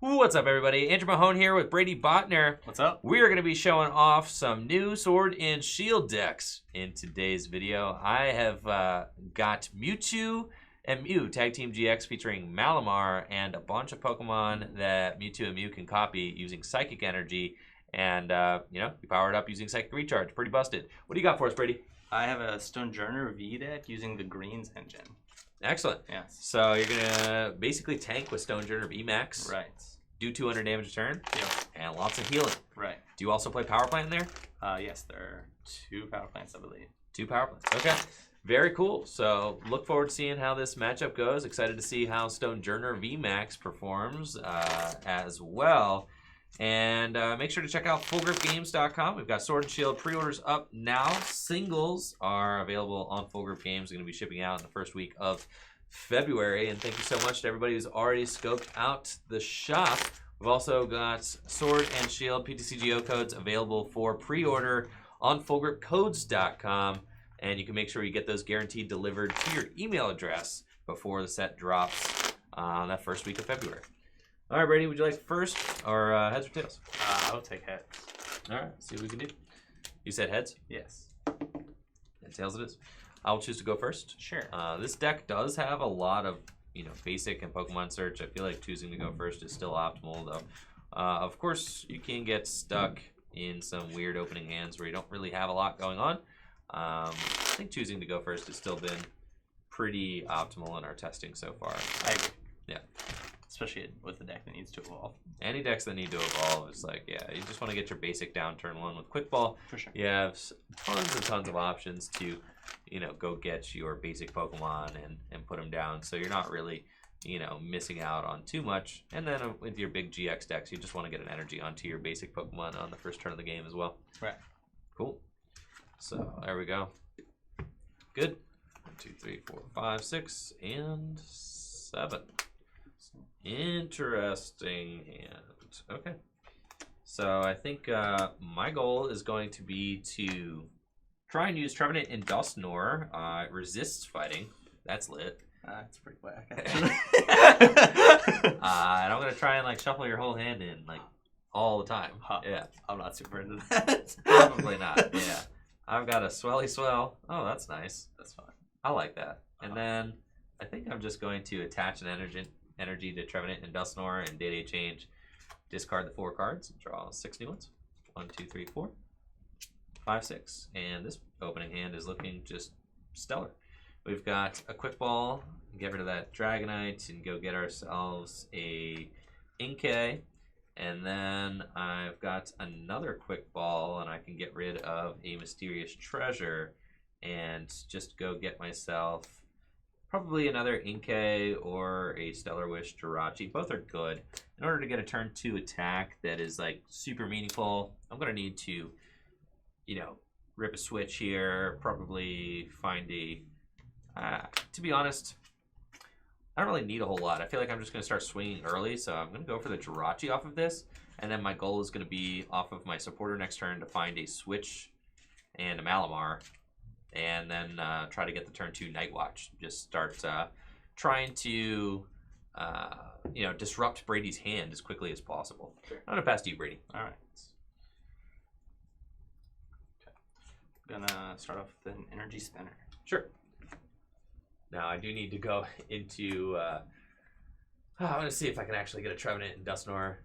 What's up, everybody? Andrew Mahone here with Brady Botner. What's up? We are going to be showing off some new Sword and Shield decks in today's video. I have got Mewtwo and Mew Tag Team GX featuring Malamar and a bunch of Pokemon that Mewtwo and Mew can copy using Psychic Energy. And, you power it up using Psychic Recharge. Pretty busted. What do you got for us, Brady? I have a Stonjourner V deck using the Greens engine. Excellent. Yes. So you're going to basically tank with Stonjourner VMAX. Right. Do 200 damage a turn. Yep. And lots of healing. Right. Do you also play Powerplant in there? Yes, there are 2 Powerplants, I believe. 2 Powerplants. Okay. Very cool. So look forward to seeing how this matchup goes. Excited to see how Stonjourner VMAX performs as well. And make sure to check out FullGripGames.com. We've got Sword and Shield pre-orders up now. Singles are available on Full Grip Games. They're going to be shipping out in the first week of February. And thank you so much to everybody who's already scoped out the shop. We've also got Sword and Shield PTCGO codes available for pre-order on FullGripCodes.com. And you can make sure you get those guaranteed delivered to your email address before the set drops that first week of February. All right, Brady, would you like first or heads or tails? I'll take heads. All right, see what we can do. You said heads? Yes. And tails it is. I will choose to go first. Sure. This deck does have a lot of, basic and Pokemon search. I feel like choosing to go first is still optimal, though. Of course, you can get stuck in some weird opening hands where you don't really have a lot going on. I think choosing to go first has still been pretty optimal in our testing so far. I agree. Yeah. Especially with the deck that needs to evolve. Any decks that need to evolve, it's like, yeah, you just want to get your basic down turn 1 with Quick Ball. For sure. You have tons and tons of options to, go get your basic Pokemon and put them down. So you're not really, missing out on too much. And then with your big GX decks, you just want to get an energy onto your basic Pokemon on the first turn of the game as well. Right. Cool. So there we go. Good. 1, 2, 3, 4, 5, 6, and 7. Interesting hand. Okay. So I think my goal is going to be to try and use Trevenant and Dusknoir. It resists fighting. That's lit. That's pretty whack. And I'm going to try and shuffle your whole hand in all the time. Huh. Yeah. I'm not super into that. Probably not. Yeah. I've got a Swelly Swell. Oh, that's nice. That's fine. I like that. And then I think I'm just going to attach an energy to Trevenant and Dusknoir and Day Change. Discard the 4 cards and draw 6 new ones. 1, 2, 3, 4, 5, 6. And this opening hand is looking just stellar. We've got a Quick Ball. Get rid of that Dragonite and go get ourselves a Inkay. And then I've got another Quick Ball, and I can get rid of a Mysterious Treasure and just go get myself probably another Inkay or a Stellar Wish Jirachi. Both are good. In order to get a turn 2 attack that is super meaningful, I'm going to need to, rip a switch here, probably find a, to be honest, I don't really need a whole lot. I feel like I'm just going to start swinging early, so I'm going to go for the Jirachi off of this, and then my goal is going to be off of my supporter next turn to find a switch and a Malamar, and then try to get the turn 2 Night Watch. Just start trying to, disrupt Brady's hand as quickly as possible. Sure. I'm going to pass to you, Brady. All right. Okay. I'm gonna start off with an Energy Spinner. Sure. Now, I do need to go into... I'm going to see if I can actually get a Trevenant and Dusknoir.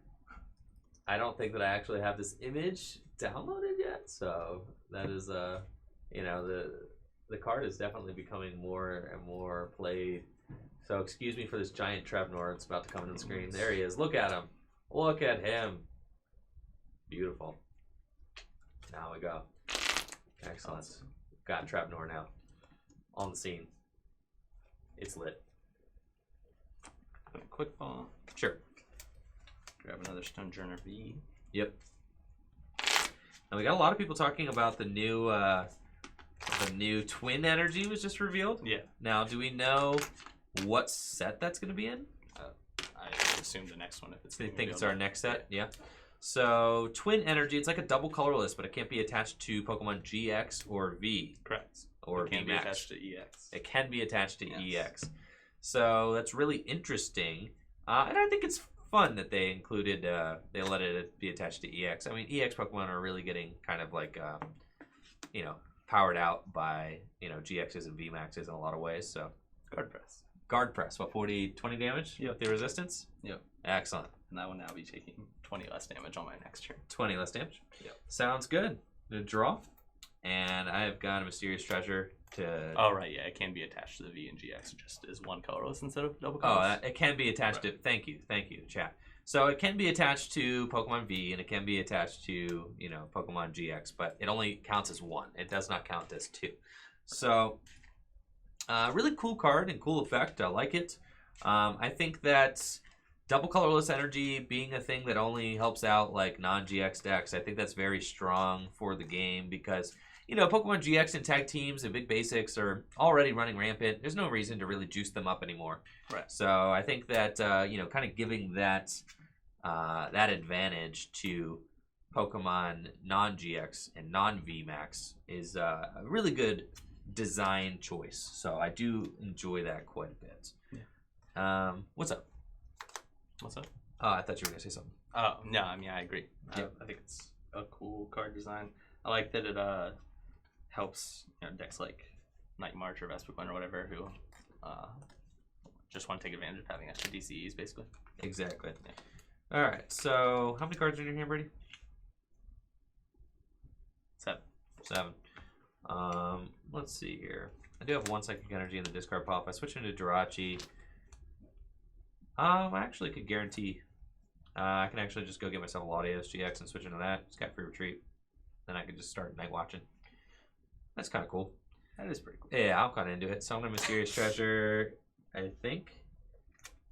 I don't think that I actually have this image downloaded yet, so that is... the card is definitely becoming more and more played. So excuse me for this giant Trevenant. It's about to come on the screen. There he is. Look at him. Look at him. Beautiful. Now we go. Excellent. Awesome. Got Trevenant now on the scene. It's lit. Put a Quick Ball. Sure. Grab another Stonjourner V. Yep. Now we got a lot of people talking about the new Twin Energy was just revealed. Yeah. Now, do we know what set that's going to be in? I assume the next one if it's. I think it's our next set. Yeah. So Twin Energy, it's like a double colorless, but it can't be attached to Pokemon GX or V. Correct. Or it can be VMAX. attached to EX. It can be attached to Yes. EX. So that's really interesting. And I think it's fun that they included. They let it be attached to EX. I mean, EX Pokemon are really getting kind of like, you know, powered out by GXs and VMAXs in a lot of ways. So Guard Press. Guard Press. What 20 damage? Yep. With the resistance. Yep. Excellent. And I will now be taking 20 less damage on my next turn. 20 less damage. Yep. Sounds good. Gonna draw, and I have got a Mysterious Treasure to. Oh right, yeah, it can be attached to the V and GX just as one colorless instead of double Oh, colorless. it can be attached to. Thank you, chat. So it can be attached to Pokemon V, and it can be attached to Pokemon GX, but it only counts as one. It does not count as two. So, really cool card and cool effect. I like it. I think that double colorless energy being a thing that only helps out like non-GX decks, I think that's very strong for the game because Pokemon GX and tag teams and big basics are already running rampant. There's no reason to really juice them up anymore. Right. So I think that kind of giving that that advantage to Pokemon non-GX and non-VMAX is a really good design choice. So I do enjoy that quite a bit. Yeah. What's up? What's up? Oh, I thought you were gonna say something. Oh no, I mean I agree. Yep. I think it's a cool card design. I like that it helps decks like Night March or Vespiquen or whatever who just want to take advantage of having extra DCEs basically. Exactly. Yeah. All right. So how many cards are in your hand, Brady? 7. 7. Let's see here. I do have 1 psychic energy in the discard pile. If I switch into Jirachi, I actually could guarantee I can actually just go get myself a Latios GX and switch into that. Scat Free Retreat. Then I could just start night watching. That's kind of cool. That is pretty cool. Yeah, I'm kind of into it. So I'm going to Mysterious Treasure, I think.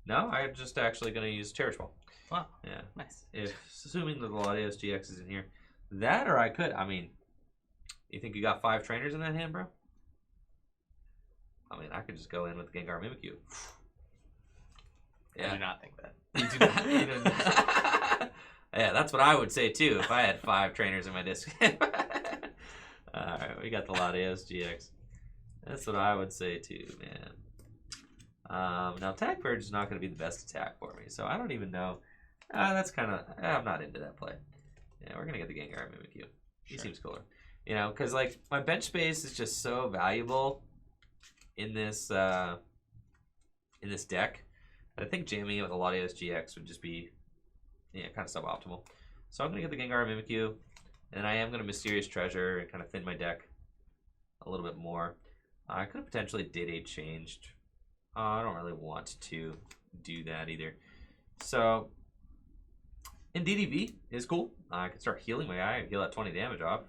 No, I'm just actually going to use Cherish Ball. Wow. Yeah. Nice. Assuming that the Latios GX is in here. That or I could. I mean, you think you got 5 trainers in that hand, bro? I mean, I could just go in with Gengar Mimikyu. Yeah. I do not think that. You do not. You do not. Yeah, that's what I would say too if I had 5 trainers in my disc. Alright, we got the Latios GX. That's what I would say too, man. Now, Attack Purge is not going to be the best attack for me, so I don't even know. That's kind of... I'm not into that play. Yeah, we're going to get the Gengar Mimikyu. He seems cooler. Because like my bench space is just so valuable in this deck. I think jamming it with a Latios GX would just be kind of suboptimal. So I'm going to get the Gengar Mimikyu, and I am going to Mysterious Treasure and kind of thin my deck a little bit more. I could have potentially Day changed. I don't really want to do that either. So Indeedee V is cool. I can start healing my guy and heal that 20 damage off.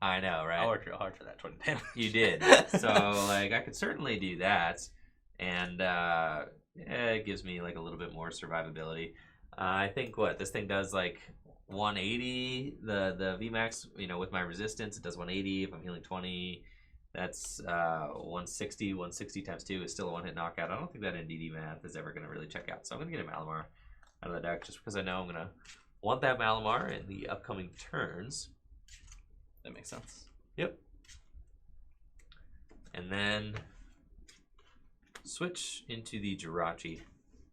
I know, right? I worked real hard for that 20 damage. You did. So like I could certainly do that, and it gives me like a little bit more survivability. I think this thing does like 180. The VMAX, with my resistance, it does 180. If I'm healing 20, that's 160. 160 times 2 is still a one-hit knockout. I don't think that Indeedee math is ever going to really check out. So I'm going to get a Malamar out of the deck just because I know I'm going to want that Malamar in the upcoming turns. That makes sense. Yep. And then switch into the Jirachi.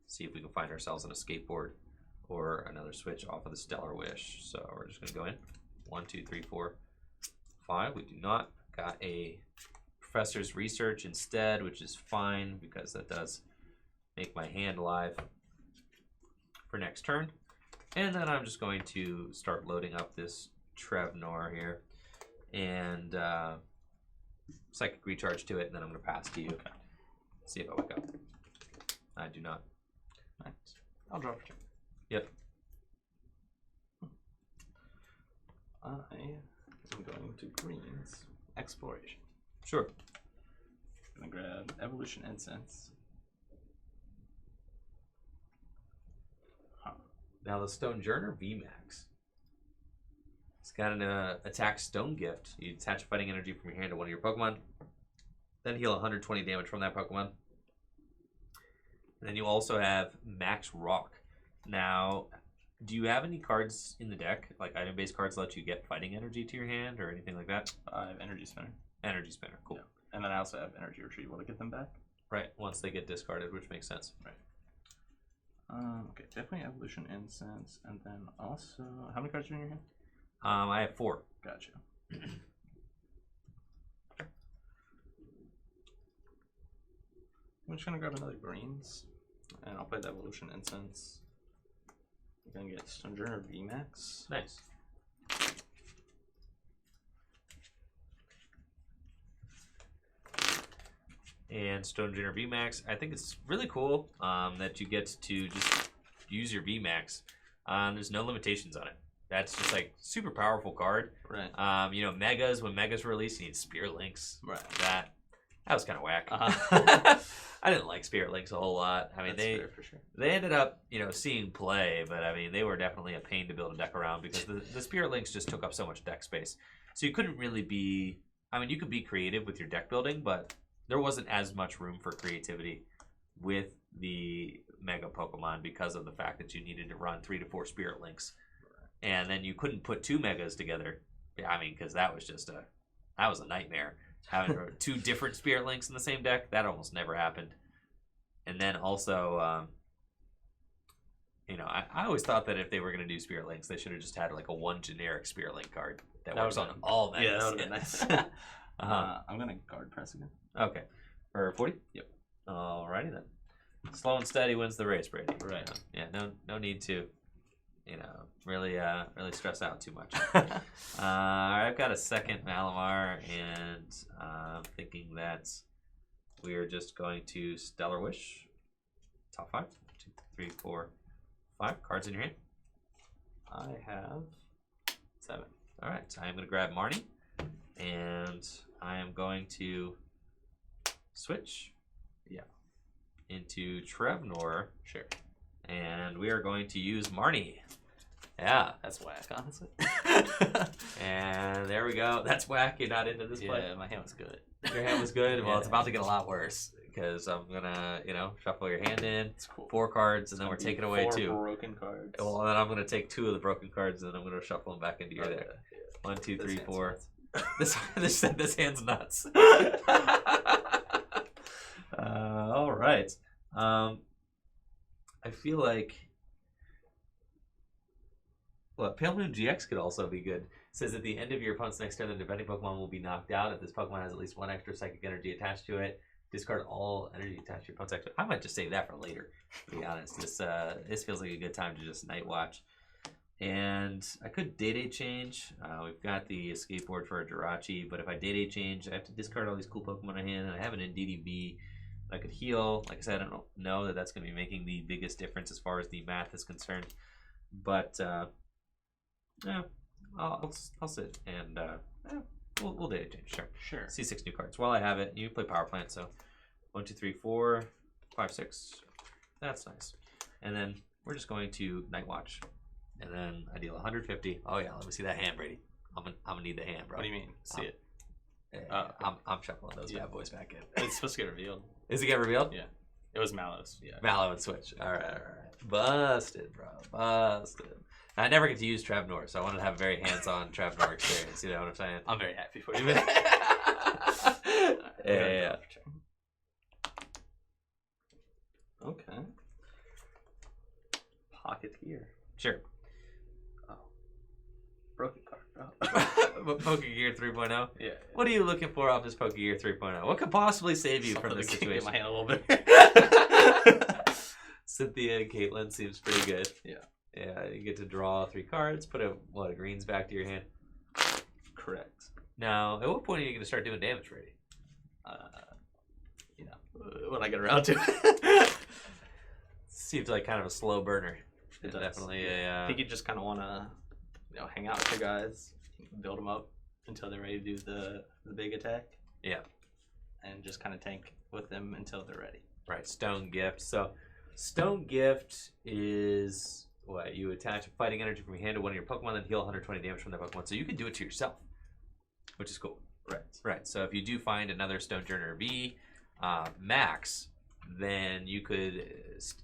See if we can find ourselves on a skateboard or another switch off of the Stellar Wish. So we're just going to go in. 1, 2, 3, 4, 5. We do not. Got a Professor's Research instead, which is fine because that does make my hand alive for next turn. And then I'm just going to start loading up this Trevnor here. And Psychic Recharge to it, and then I'm going to pass to you. Okay. See if I wake up. I do not. Nice. I'll draw for 2. Yep. I am going to Greens Exploration. Sure. I'm going to grab Evolution Incense. Now the Stonjourner VMAX. It's got an attack stone gift. You attach fighting energy from your hand to one of your Pokemon. Then heal 120 damage from that Pokemon. And then you also have Max Rock. Now, do you have any cards in the deck, like item-based cards that let you get fighting energy to your hand or anything like that? I have Energy Spinner. Energy Spinner, cool. Yeah. And then I also have Energy Retrieval to get them back. Right, once they get discarded, which makes sense. Right. Okay, definitely Evolution Incense, and then also, how many cards are in your hand? I have 4. Gotcha. I'm just gonna grab another greens, and I'll play the Evolution Incense. We're gonna get Stonjourner VMAX. Nice. And Stonjourner VMAX, I think it's really cool that you get to just use your VMAX. There's no limitations on it. That's just like super powerful card. Right. You know, Megas, when Megas were released, you need Spirit Links. Right. That was kind of whack. I didn't like Spirit Links a whole lot. I mean, That's fair for sure. they ended up, you know, seeing play, but I mean, they were definitely a pain to build a deck around because the Spirit Links just took up so much deck space. So you couldn't really be, I mean, you could be creative with your deck building, but there wasn't as much room for creativity with the Mega Pokemon because of the fact that you needed to run 3 to 4 Spirit Links. And then you couldn't put 2 Megas together. I mean, because that was just that was a nightmare. Having 2 different Spirit Links in the same deck, that almost never happened. And then also, you know, I always thought that if they were going to do Spirit Links, they should have just had like a 1 generic Spirit Link card that works on all Megas. Yeah, that would have been nice. I'm going to guard press again. Okay. For 40? Yep. Alrighty then. Slow and steady wins the race, Brady. Right. Yeah, no need to, you know, really stress out too much. I've got a second Malamar, and I'm thinking that we're just going to Stellar Wish. Top 5. 1, 2, 3, 4, 5 cards in your hand. I have 7. All right, so I'm going to grab Marnie, and I am going to switch. Yeah. Into Trevnor. Sure. And we are going to use Marnie. Yeah. That's whack, honestly. And there we go. That's whack. You're not into this play. Yeah, my hand was good. Your hand was good? Well, Yeah. it's about to get a lot worse because I'm going to, you know, shuffle your hand in. It's cool. 4 cards, and then we're taking away 2. 4 broken cards. Well, then I'm going to take 2 of the broken cards, and then I'm going to shuffle them back into your deck. 1, 2, 3, 4. This hand's nuts. All right. I feel like Pale Moon GX could also be good. It says at the end of your opponent's next turn, the defending Pokemon will be knocked out. If this Pokemon has at least 1 extra psychic energy attached to it, discard all energy attached to your opponent's extra. I might just save that for later, to be honest. This feels like a good time to just night watch. And I could Day change. We've got the escape board for a Jirachi, but if I Day change, I have to discard all these cool Pokemon in hand, and I have an Indeedee V. I could heal. Like I said, I don't know that that's going to be making the biggest difference as far as the math is concerned. But, yeah, I'll sit and we'll Day change, sure. Sure. See 6 new cards. While I have it, you play Powerplant, so 1, 2, 3, 4, 5, 6. That's nice. And then we're just going to Night Watch. And then I deal 150. Oh yeah, let me see that hand, Brady. I'm gonna need the hand, bro. What do you mean? See it? I'm shuffling those bad boys back in. It's supposed to get revealed. Is it get revealed? Yeah. It was Mallow's. Yeah. Mallow and Switch. All right. Busted, bro. Busted. I never get to use Trevnor, so I wanted to have a very hands-on Trevnor experience. You know what I'm saying? I'm very happy for you. Yeah. Okay. Pokegear. Sure. Oh. Broken card. Pokegear 3.0. Yeah. What are you looking for off this Pokegear 3.0? What could possibly save you from this situation? Get my hand a little bit. Cynthia and Caitlyn seems pretty good. Yeah. Yeah, you get to draw 3 cards, put a lot of greens back to your hand. Correct. Now, at what point are you going to start doing damage, Brady? You know, when I get around to it. Seems like kind of a slow burner. It does. Definitely I think you just kind of want to, you know, hang out with your guys, build them up until they're ready to do the big attack. Yeah. And just kind of tank with them until they're ready. Right, Stone Gift. So, Stone Gift is what? You attach a fighting energy from your hand to one of your Pokemon, then heal 120 damage from that Pokemon. So you can do it to yourself, which is cool. Right. Right. So if you do find another Stonjourner V max, then you could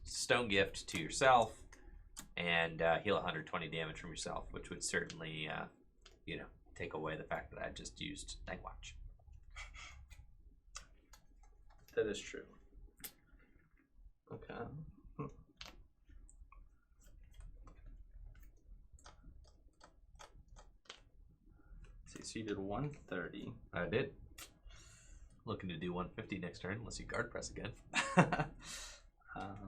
Stone Gift to yourself and heal 120 damage from yourself, which would certainly, you know, take away the fact that I just used Night Watch. That is true. Okay. So you did 130. I did. Looking to do 150 next turn, unless you guard press again. I'll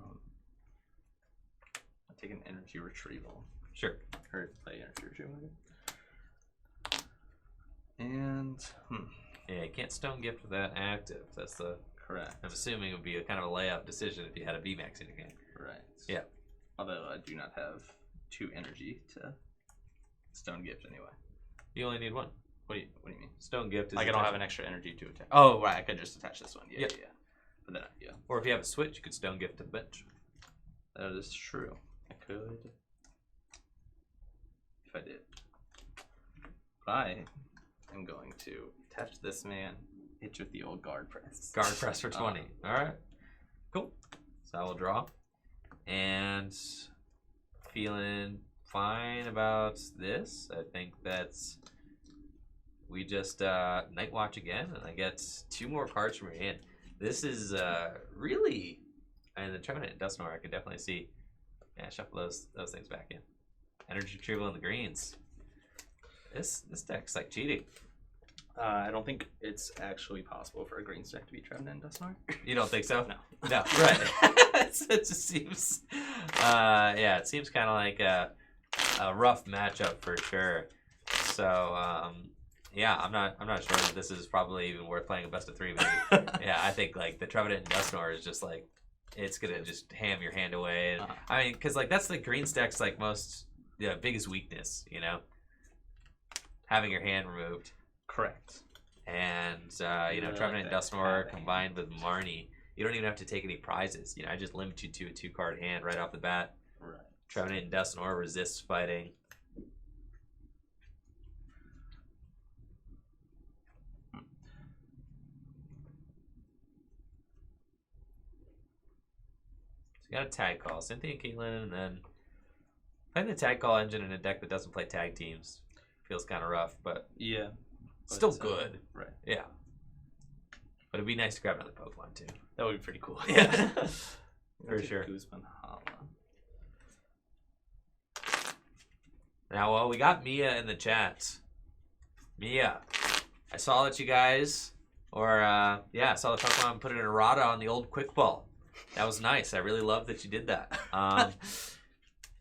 take an Energy Retrieval. Sure. Or play Energy Retrieval. And, Yeah, you can't Stone Gift with that active. That's the... correct. I'm assuming it would be a kind of a layout decision if you had a VMAX in your hand. Right. Yeah. Although I do not have 2 energy to Stone Gift anyway. You only need 1. What do you mean? Stone Gift is Like I don't have attachable. an extra energy to attack. Oh, right. I could just attach this one. Yeah, Yep. yeah. But then, yeah. Or if you have a switch, you could Stone Gift to the bench. That is true. I could. If I did. But I am going to attach this man, hit you with the old guard press. Guard press for 20. Alright. Cool. So I will draw. And feeling fine about this. I think that's... We just Night Watch again, and I get 2 more cards from your hand. This is really... And the Trevenant and Dusknoir, I can definitely see. Yeah, shuffle those things back in. Energy Retrieval in the greens. This deck's like cheating. I don't think it's actually possible for a green stack to be Trevenant and Dusknoir. You don't think so? No. No, right. It just seems... yeah, it seems kind of like a rough matchup for sure. So, yeah, I'm not sure that this is probably even worth playing a best of 3, maybe. Yeah, I think like the Trevenant and Dusknoir is just like it's gonna just ham your hand away. And, I mean, because like that's the green stack's like most biggest weakness, you know, having your hand removed. Correct. And you know, Trevenant and Dusknoir combined with Marnie, you don't even have to take any prizes. You know, I just limit you to a 2-card hand right off the bat. Right. Trevenant and Dusknoir resists fighting. Got a tag call, Cynthia and Caitlyn, and then playing the tag call engine in a deck that doesn't play tag teams feels kind of rough, but yeah, still good. Right. Yeah, but it'd be nice to grab another Pokemon too. That would be pretty cool. Yeah, for sure. Guzma and Hala. Now, well, we got Mia in the chat. Mia, I saw that you guys, I saw the Pokemon put an errata on the old Quick Ball. That was nice. I really love that you did that.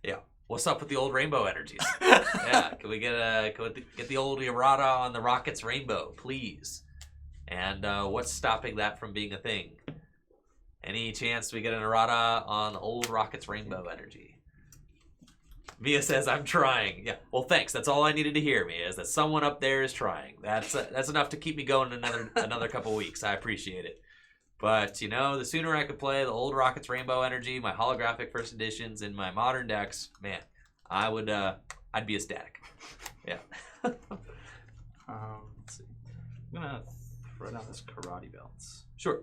Yeah. What's up with the old rainbow energies? Yeah. Can we get the old errata on the Rockets rainbow, please? And what's stopping that from being a thing? Any chance we get an errata on the old Rockets rainbow energy? Mia says, I'm trying. Yeah. Well, thanks. That's all I needed to hear, Mia, is that someone up there is trying. That's enough to keep me going another couple weeks. I appreciate it. But, you know, the sooner I could play the old Rockets Rainbow Energy, my holographic first editions, and my modern decks, man, I'd be ecstatic. Yeah. Let's see. I'm going to throw down this Karate Belts. Sure.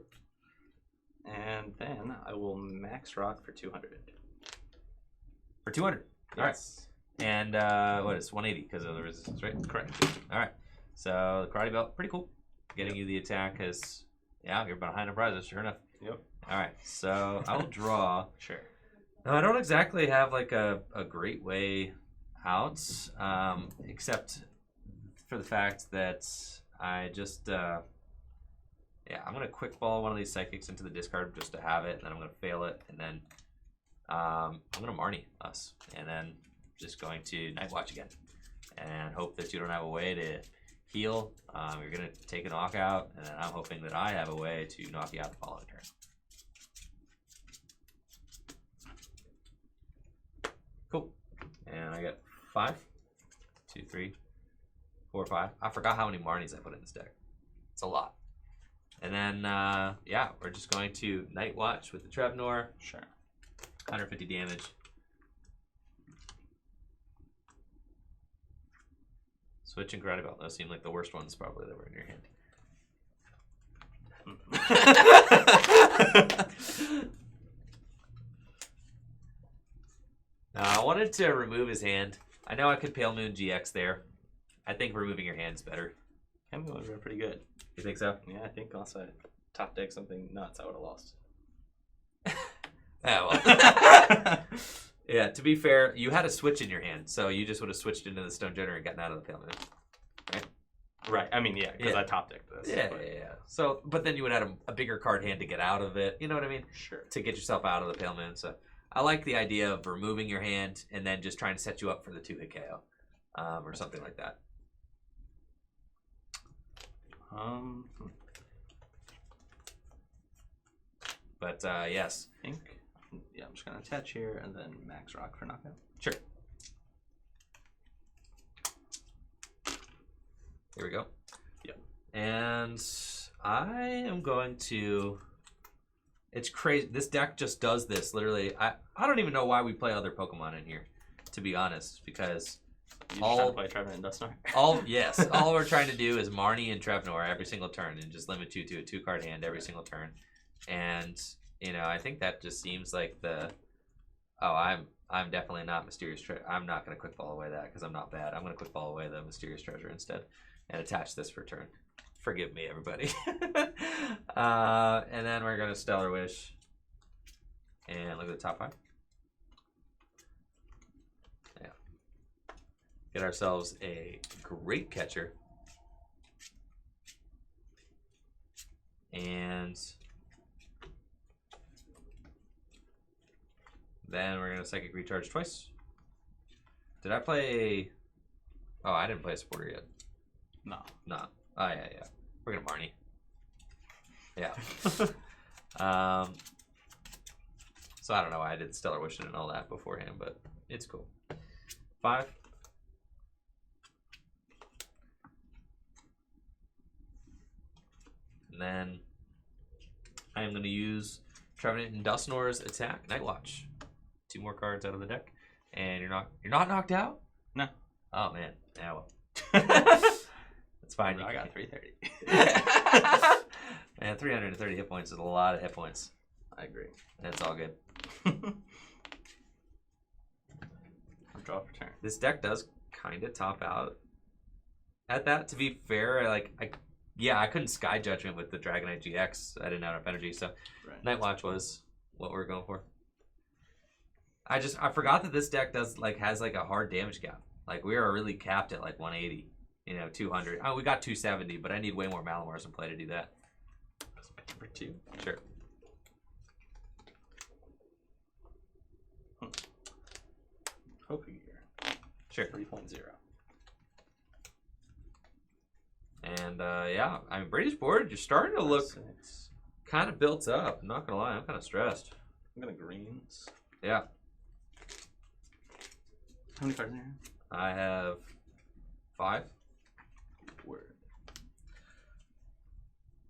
And then I will max rock for 200. For 200? Yes. All right. And what is 180 because of the resistance, right? Correct. All right. So the Karate Belt, pretty cool. Getting you the attack is... Yeah, you're behind the prizes, sure enough. Yep. All right, so I will draw. Sure. Now, I don't exactly have like a great way out, except for the fact that I just, I'm going to quick ball one of these psychics into the discard just to have it, and then I'm going to fail it, and then I'm going to Marnie us, and then just going to Night Watch again, and hope that you don't have a way to heal. You're going to take a knockout, and then I'm hoping that I have a way to knock you out the following turn. Cool. And I got 5, 2, 3, 4, 5. I forgot how many Marnies I put in this deck. It's a lot. And then, we're just going to Night Watch with the Trevenant. Sure. 150 damage. Switch and Karate Belt. Those seem like the worst ones probably that were in your hand. I wanted to remove his hand. I know I could Pale Moon GX there. I think removing your hand's better. Pale Moon would have been pretty good. You think so? Yeah, I think also top deck something nuts, I would have lost. Yeah, well. Yeah, to be fair, you had a switch in your hand, so you just would have switched into the Stonjourner and gotten out of the Pale Moon. Right? Right. I mean, yeah, because Yeah. I top decked this. Yeah, but- yeah. So, but then you would add a bigger card hand to get out of it. You know what I mean? Sure. To get yourself out of the Pale Moon. So, I like the idea of removing your hand and then just trying to set you up for the 2-hit KO, or something like that. But yes. Ink. Yeah, I'm just gonna attach here and then Max Rock for knockout. Sure. Here we go. Yep. And I am going to. It's crazy. This deck just does this literally. I don't even know why we play other Pokemon in here, to be honest, because You just trying to play Trevor and Dustnar? all we're trying to do is Marnie and Trevnor every single turn and just limit you to a 2-card hand every single turn. And I think that just seems like the. Oh, I'm definitely not Mysterious Treasure. I'm not going to quick ball away that because I'm not bad. I'm going to quick ball away the Mysterious Treasure instead and attach this for turn. Forgive me, everybody. And then we're going to Stellar Wish and look at the top 5. Yeah. Get ourselves a great catcher. And then we're going to Psychic Recharge twice. Did I play... Oh, I didn't play a supporter yet. No. No. Oh, yeah. We're going to Marnie. Yeah. So I don't know why I did Stellar Wishing and all that beforehand, but it's cool. 5. And then I am going to use Trevenant and Dustnor's attack, Night Watch. 2 more cards out of the deck, and you're not knocked out. No. Oh man, yeah, well, that's fine. I got 330. Man, 330 hit points is a lot of hit points. I agree. That's all good. I'll draw for turn. This deck does kind of top out at that. To be fair, I couldn't Sky Judgment with the Dragonite GX. I didn't have enough energy, so Right. Night Watch was what we were going for. I forgot that this deck has a hard damage cap. Like we are really capped at 180, 200. Oh, we got 270, but I need way more Malamars in play to do that. For 2. Sure. Pokegear. Sure. 3.0. And yeah, I mean Brady's board, you're starting to look 6. kind of built up. I'm not gonna lie, I'm kind of stressed. I'm gonna greens. Yeah. How many cards in here? I have 5. Word.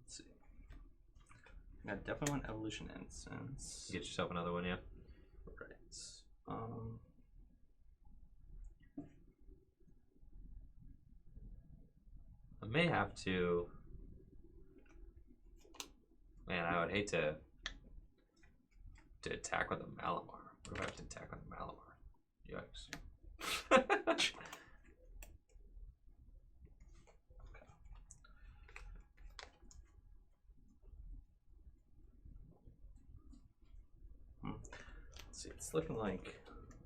Let's see. I definitely want Evolution Incense. Get yourself another one, yeah. Right. I may have to. Man, I would hate to attack with a Malamar. What if I have to attack with a Malamar? Yikes. Let's see, it's looking like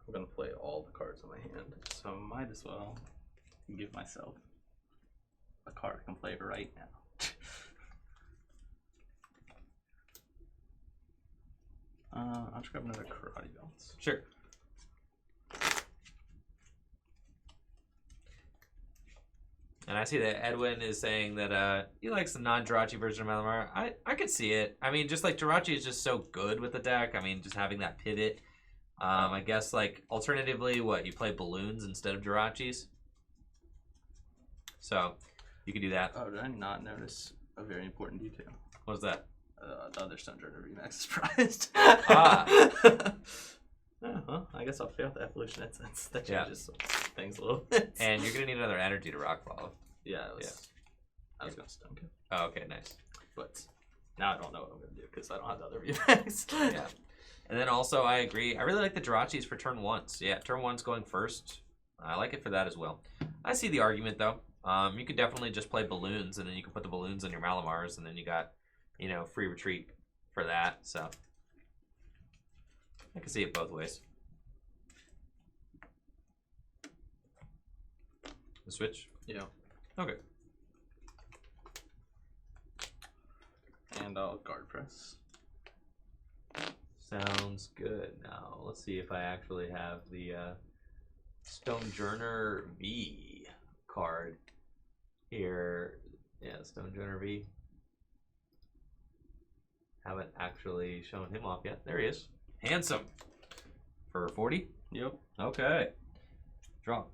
I'm gonna play all the cards in my hand, so I might as well give myself a card I can play right now. I'll just grab another Karate Belts. Sure. And I see that Edwin is saying that he likes the non-Jirachi version of Malamar. I could see it. I mean, just Jirachi is just so good with the deck. I mean, just having that pivot. I guess alternatively, you play balloons instead of Jirachis. So you can do that. Oh, did I not notice a very important detail? What was that? The other Stonjourner VMAX is prized. Well, I guess I'll fail the Evolution Incense. That changes things a little bit. And you're gonna need another energy to rock follow. Yeah, I was gonna stun kill. Oh, okay, nice. But now I don't know what I'm gonna do because I don't have the other VMAX. Yeah. And then also, I agree. I really like the Jirachis for turn 1s. Yeah, turn 1's going first. I like it for that as well. I see the argument though. You could definitely just play balloons, and then you can put the balloons on your Malamars, and then you got, free retreat for that. So I can see it both ways. The switch? Yeah. Okay. And I'll guard press. Sounds good. Now, let's see if I actually have the Stonjourner V card here. Yeah, Stonjourner V. Haven't actually shown him off yet. There he is. Handsome. For 40? Yep. Okay. Draw.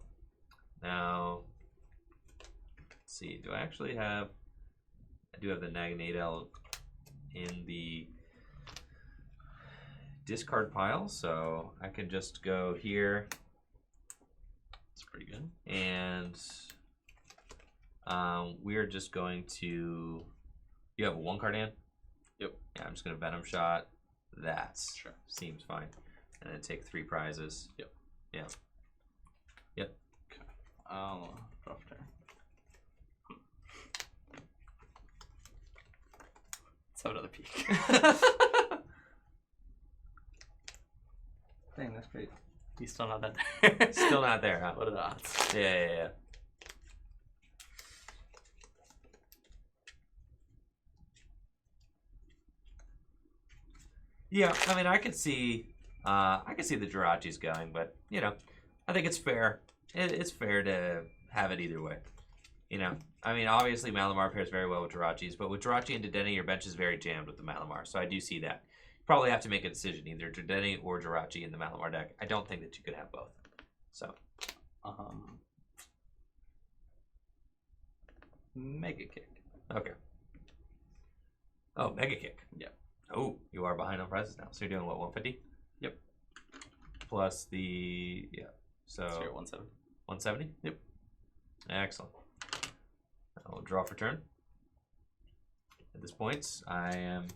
Now, let's see. Do I actually have... I do have the Naganadel in the discard pile, so I can just go here. It's pretty good. And we're just going to... You have a 1-card hand? Yep. Yeah, I'm just going to Venom Shot. That Sure. seems fine. And then take 3 prizes. Yep. Yeah. Yep. Okay. I'll draw for turn. Let's have another peek. Dang, that's great. He's still not that there. Still not there, huh? What are the odds? Yeah. Yeah, I mean, I could see the Jirachis going, but you know, I think it's fair. It's fair to have it either way. You know, I mean, obviously Malamar pairs very well with Jirachis, but with Jirachi and Dedenne, your bench is very jammed with the Malamar, so I do see that. You probably have to make a decision, either Dedenne or Jirachi in the Malamar deck. I don't think that you could have both. So, Mega Kick. okay. Oh, Mega Kick. Yeah. Oh, you are behind on prizes now. So you're doing what, 150? Yep. Plus the, yeah. So you're at 170. 170? Yep. Excellent. I'll draw for turn. At this point, I am...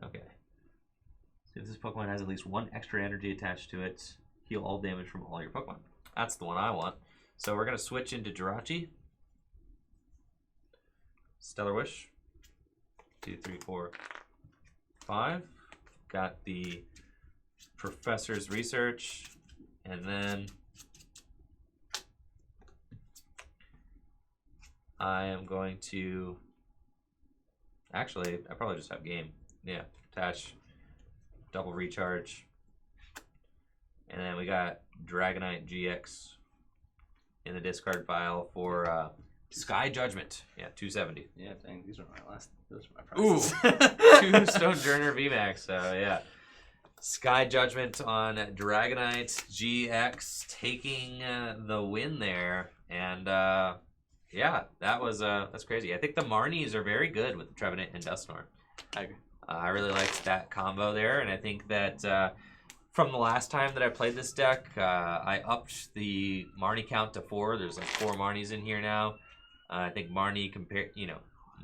Okay. So if this Pokemon has at least 1 extra energy attached to it, heal all damage from all your Pokemon. That's the one I want. So we're going to switch into Jirachi. Stellar Wish. 2, 3, 4, 5. Got the Professor's Research. And then I am going to... Actually, I probably just have Game. Yeah, attach, double recharge. And then we got Dragonite GX in the discard pile for Sky Judgment. Yeah, 270. Yeah, dang, these are my last. Those are my Ooh, prizes. 2 Stonjourner VMAX. So yeah, Sky Judgment on Dragonite GX taking the win there, and yeah, that was that's crazy. I think the Marnies are very good with the Trevenant and Dusknoir. I agree. I really liked that combo there, and I think that from the last time that I played this deck, I upped the Marnie count to 4. There's like 4 Marnies in here now. I think Marnie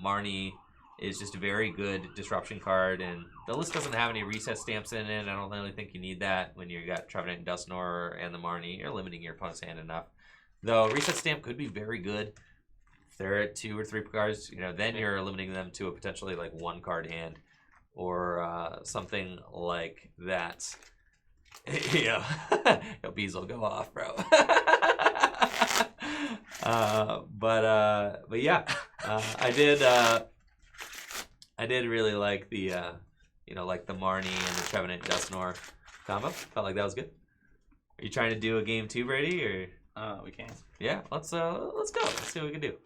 Marnie is just a very good disruption card, and the list doesn't have any reset stamps in it. I don't really think you need that when you got Trevenant and Dusknoir and the Marnie. You're limiting your opponent's hand enough. Though reset stamp could be very good. If they're at 2 or 3 cards, you know, then you're limiting them to a potentially like 1 card hand or something like that. Yeah, your bees will go off, bro. But yeah, I did really like the you know, like the Marnie and the Trevenant Dusknoir combo. Felt like that was good. Are you trying to do a game 2, Brady, or? We can. Yeah, let's go. Let's see what we can do.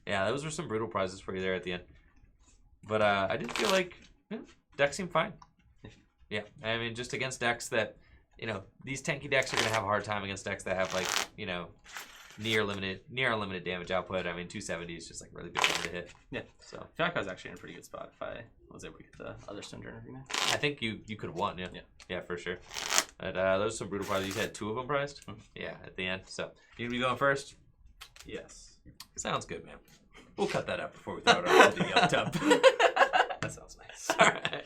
Yeah, those were some brutal prizes for you there at the end. But I did feel like decks seemed fine. Yeah, I mean, just against decks that, you know, these tanky decks are going to have a hard time against decks that have, like, you know, near unlimited damage output. I mean, 270 is just, like, really big number to hit. Yeah. So I feel like I was actually in a pretty good spot if I was able to get the other Stonjourner VMAX. I think you could have won, yeah. Yeah. Yeah, for sure. But those are some brutal prizes. You had 2 of them prized? Mm-hmm. Yeah, at the end. So, you going to be going first? Yes. Sounds good, man. We'll cut that up before we throw it on the up top. That sounds nice. All right.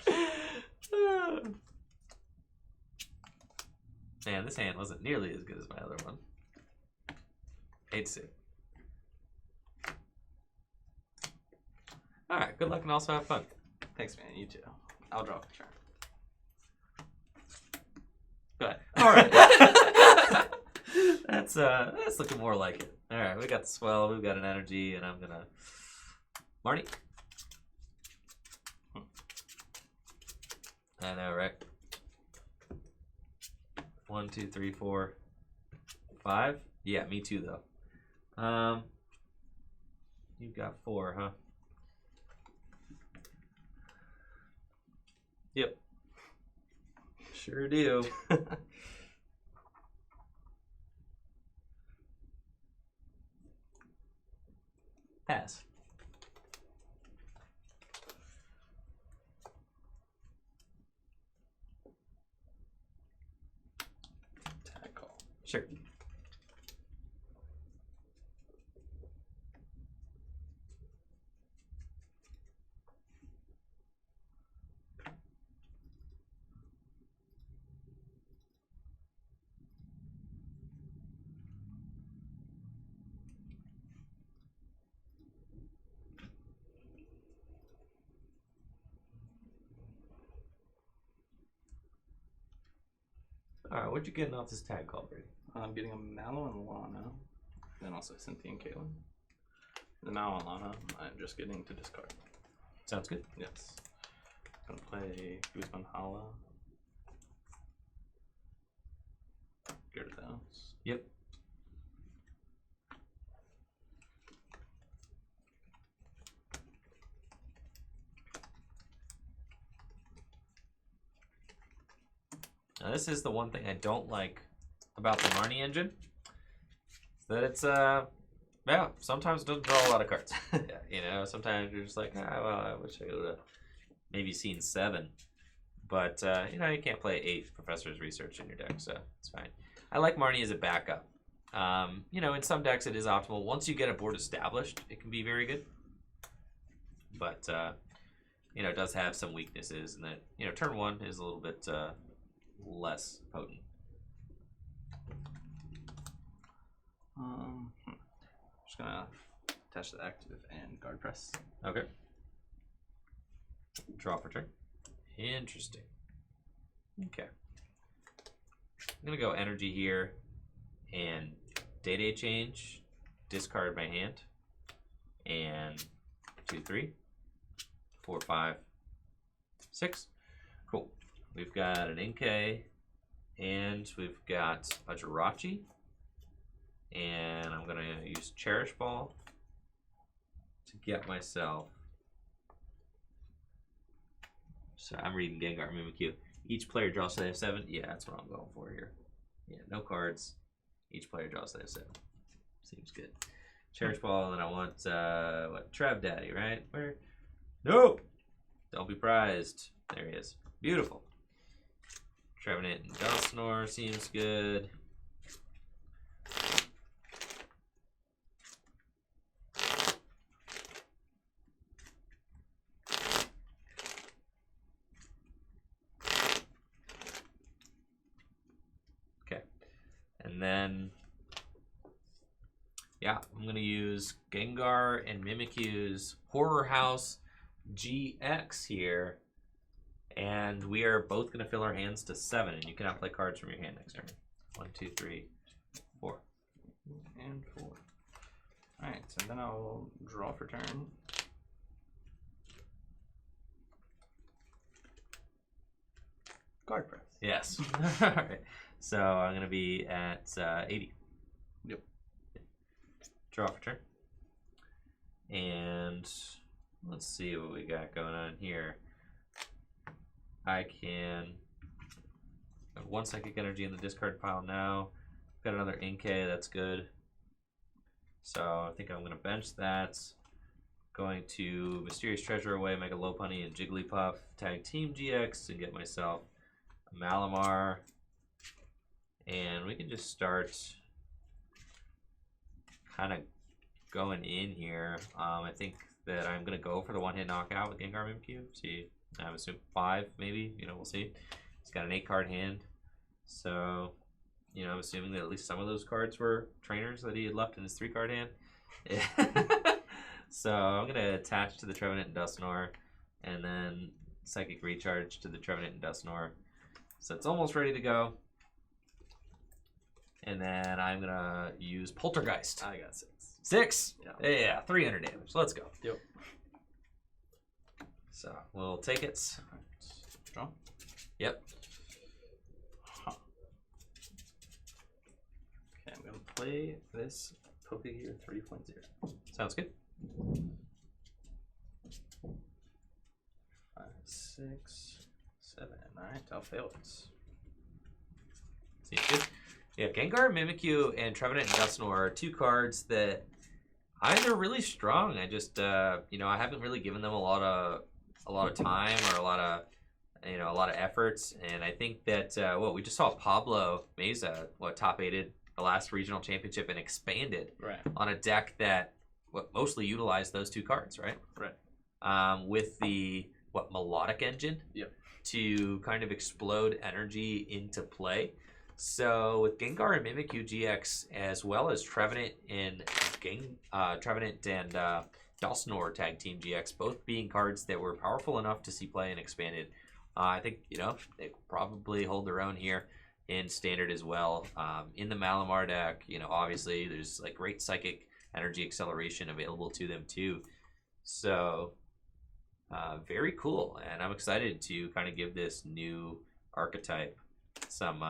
Man, this hand wasn't nearly as good as my other one. Hate to see it. All right, good luck and also have fun. Thanks, man. You too. I'll draw for turn. Go ahead. All right. That's looking more like it. All right, we got the swell, we've got an energy, and I'm gonna Marnie. I know, right? 1, 2, 3, 4, 5. Yeah, me too, though. You've got 4, huh? Yep. Sure do. Pass. Tag call. Sure. All right, what you getting off this tag call, Brady? I'm getting a Mallow and Lana, then also Cynthia and Caitlyn. The Mallow and Lana, I'm just getting to discard. Sounds good. Yes. Gonna play Guzma and Hala. Get rid of those. Yep. Now this is the one thing I don't like about the Marnie engine. Is that it's yeah, sometimes it doesn't draw a lot of cards. Yeah, you know, sometimes you're just like, well, I wish I would have maybe seen 7. But you know, you can't play 8 Professor's Research in your deck, so it's fine. I like Marnie as a backup. You know, in some decks it is optimal. Once you get a board established, it can be very good. But you know, it does have some weaknesses, and that, you know, turn 1 is a little bit less potent. Just gonna attach the active and guard press. Okay. Draw for turn. Interesting. Okay. I'm gonna go energy here and day change, discard my hand, and 2, 3, 4, 5, 6. Cool. We've got an Inkay, and we've got a Jirachi, and I'm gonna use Cherish Ball to get myself. So I'm reading Gengar Mimikyu. Each player draws till they have 7. Yeah, that's what I'm going for here. Yeah, no cards. Each player draws till they have 7. Seems good. Cherish Ball, and I want what? Trev Daddy, right? Where? Nope. Don't be prized. There he is. Beautiful. Trevenant and Dusknoir seems good. Okay. And then, yeah, I'm going to use Gengar and Mimikyu's Horror House GX here. And we are both going to fill our hands to 7, and you cannot play cards from your hand next turn. 1, 2, 3, 4. And 4. Alright, so then I'll draw for turn. Guard press. Yes. All right. So I'm going to be at 80. Yep. Draw for turn. And let's see what we got going on here. I can have 1 psychic energy in the discard pile now. Got another Inkay, that's good. So I think I'm going to bench that. Going to Mysterious Treasure away, make a Lopunny and Jigglypuff, tag Team GX, and get myself a Malamar. And we can just start kind of going in here. I think that I'm going to go for the 1-hit knockout with Gengar Mimikyu. See. I'm assuming 5, maybe. You know, we'll see. He's got an 8-card hand. So, you know, I'm assuming that at least some of those cards were trainers that he had left in his 3-card hand. So I'm going to attach to the Trevenant and Dusknoir, and then Psychic Recharge to the Trevenant and Dusknoir. So it's almost ready to go. And then I'm gonna use Poltergeist. I got 6. 6? Yeah. Yeah, 300 damage. Let's go. Yep. So we'll take it. Draw. Yep. Huh. Okay, I'm gonna play this Pokegear 3.0. Sounds good. 5, 6, 7. Alright, I'll fail it. Seems good. Yeah, Gengar, Mimikyu, and Trevenant and Dusknoir are 2 cards that either really strong. I just you know, I haven't really given them a lot of time or a lot of efforts, and I think that we just saw Pablo Meza top 8'd the last regional championship and expanded on a deck that mostly utilized those 2 cards, right? With the melodic engine to kind of explode energy into play. So with Gengar and Mimikyu GX, as well as Trevenant and Dusknoir Tag Team GX, both being cards that were powerful enough to see play and expanded, I think, you know, they probably hold their own here in Standard as well. In the Malamar deck, you know, obviously there's like great psychic energy acceleration available to them too. So very cool, and I'm excited to kind of give this new archetype some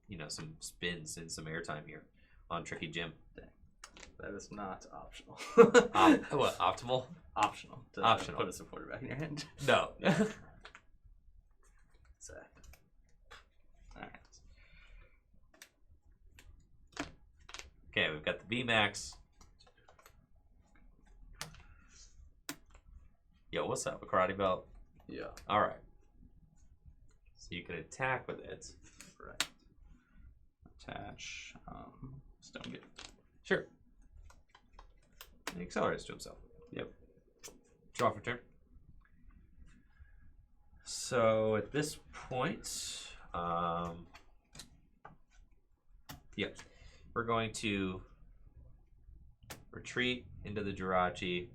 you know, some spins and some airtime here on Tricky Jim. That is not optional. What, optimal? Optional. To Optional. Put a supporter back in your hand. No. Sad. Alright. Okay, we've got the VMAX. Yo, what's up? A karate belt? Yeah. Alright. So you can attack with it. Right. Attach Stone Gift. Sure. He accelerates to himself. Yep. Draw for turn. So at this point, yep, we're going to retreat into the Jirachi.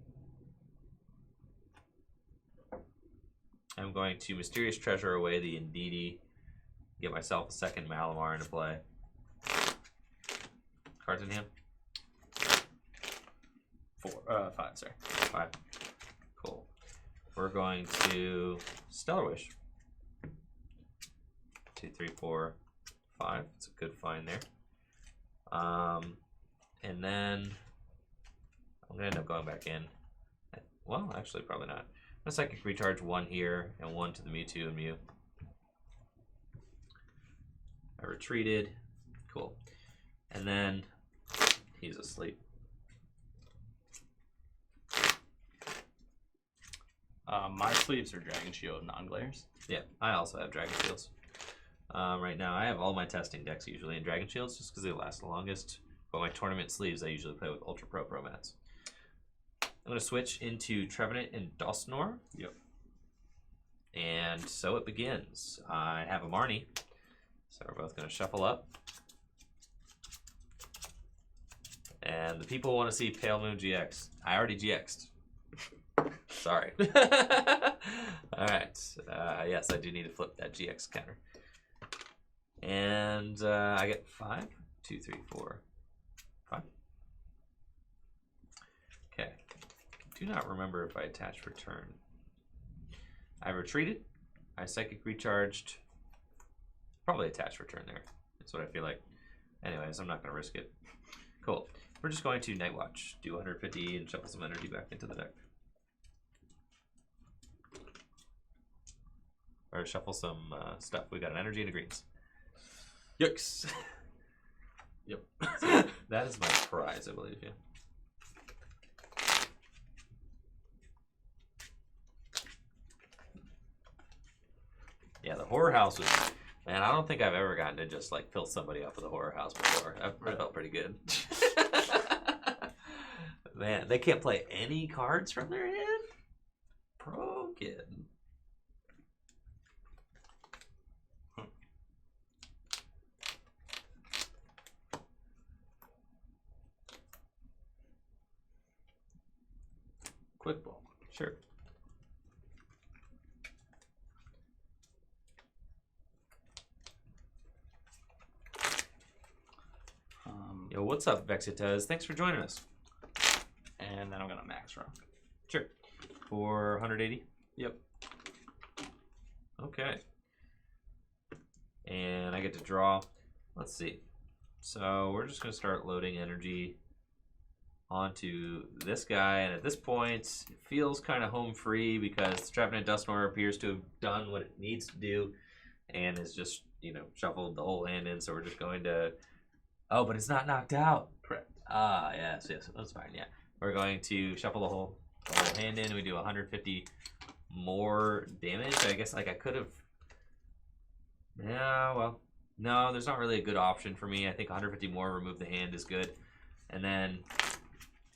I'm going to Mysterious Treasure away the Indeedee, get myself a second Malamar into play. Cards in hand? 5, sorry. 5. Cool. We're going to Stellar Wish. 2, 3, 4, 5. It's a good find there. And then I'm gonna end up going back in. Well, actually, probably not. I'm gonna Psychic Recharge 1 here and 1 to the Mewtwo and Mew. I retreated. Cool. And then he's asleep. My sleeves are Dragon Shield non-glares. Yeah, I also have Dragon Shields. Right now, I have all my testing decks usually in Dragon Shields just because they last the longest. But my tournament sleeves, I usually play with Ultra Pro Pro Mats. I'm going to switch into Trevenant and Dusknoir. Yep. And so it begins. I have a Marnie, so we're both going to shuffle up. And the people want to see Pale Moon GX. I already GX'd. Sorry. Alright. Yes, I do need to flip that GX counter. And I get 5. 2, 3, 4, 5. Okay. Do not remember if I attached return. I retreated. I Psychic Recharged. Probably attached return there. That's what I feel like. Anyways, I'm not going to risk it. Cool. We're just going to Night Watch. Do 150 and shuffle some energy back into the deck. Or shuffle some stuff. We got an energy and a greens. Yikes. Yep. So that is my prize, I believe, yeah. Yeah, the horror house was, man, I don't think I've ever gotten to just like fill somebody up with a horror house before. That felt pretty good. Man, they can't play any cards from their hand? Pro kid. Quick ball. Sure. Yo, what's up, Vexitaz? Thanks for joining us. And then I'm gonna max rock. Sure. For 180? Yep. Okay. And I get to draw. Let's see. So we're just going to start loading energy onto this guy. And at this point, it feels kind of home free because Trevenant Dusknoir appears to have done what it needs to do and has just, you know, shuffled the whole hand in. So we're just going to... Oh, but it's not knocked out. Correct. Ah, yes, that's fine, yeah. We're going to shuffle the whole hand in. We do 150 more damage. I guess, like, I could have... Yeah, well, no, there's not really a good option for me. I think 150 more, remove the hand is good. And then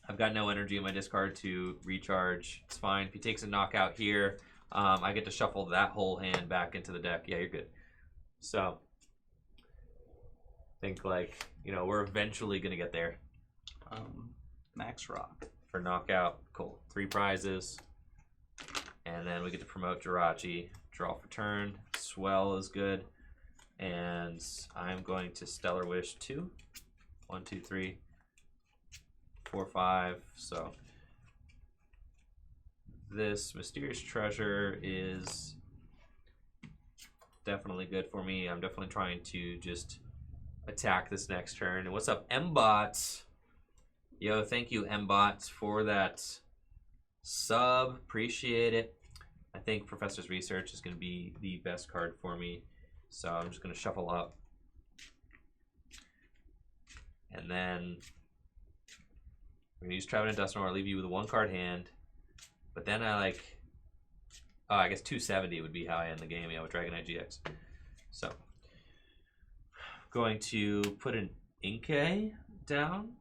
I've got no energy in my discard to recharge. It's fine. If he takes a knockout here, I get to shuffle that whole hand back into the deck. Yeah, you're good. So, I think, like, you know, we're eventually going to get there. Max rock. For knockout, cool. 3 prizes. And then we get to promote Jirachi. Draw for turn. Swell is good. And I'm going to Stellar Wish 2. 1, 2, 3, 4, 5. So this Mysterious Treasure is definitely good for me. I'm definitely trying to just attack this next turn. And what's up, Mbot? Yo, thank you, Mbot, for that sub. Appreciate it. I think Professor's Research is going to be the best card for me. So I'm just going to shuffle up. And then we're going to use Trevenant Dusknoir. I'll leave you with a 1-card hand. But then I I guess 270 would be how I end the game, yeah, with Dragonite GX. So going to put an Inkay down.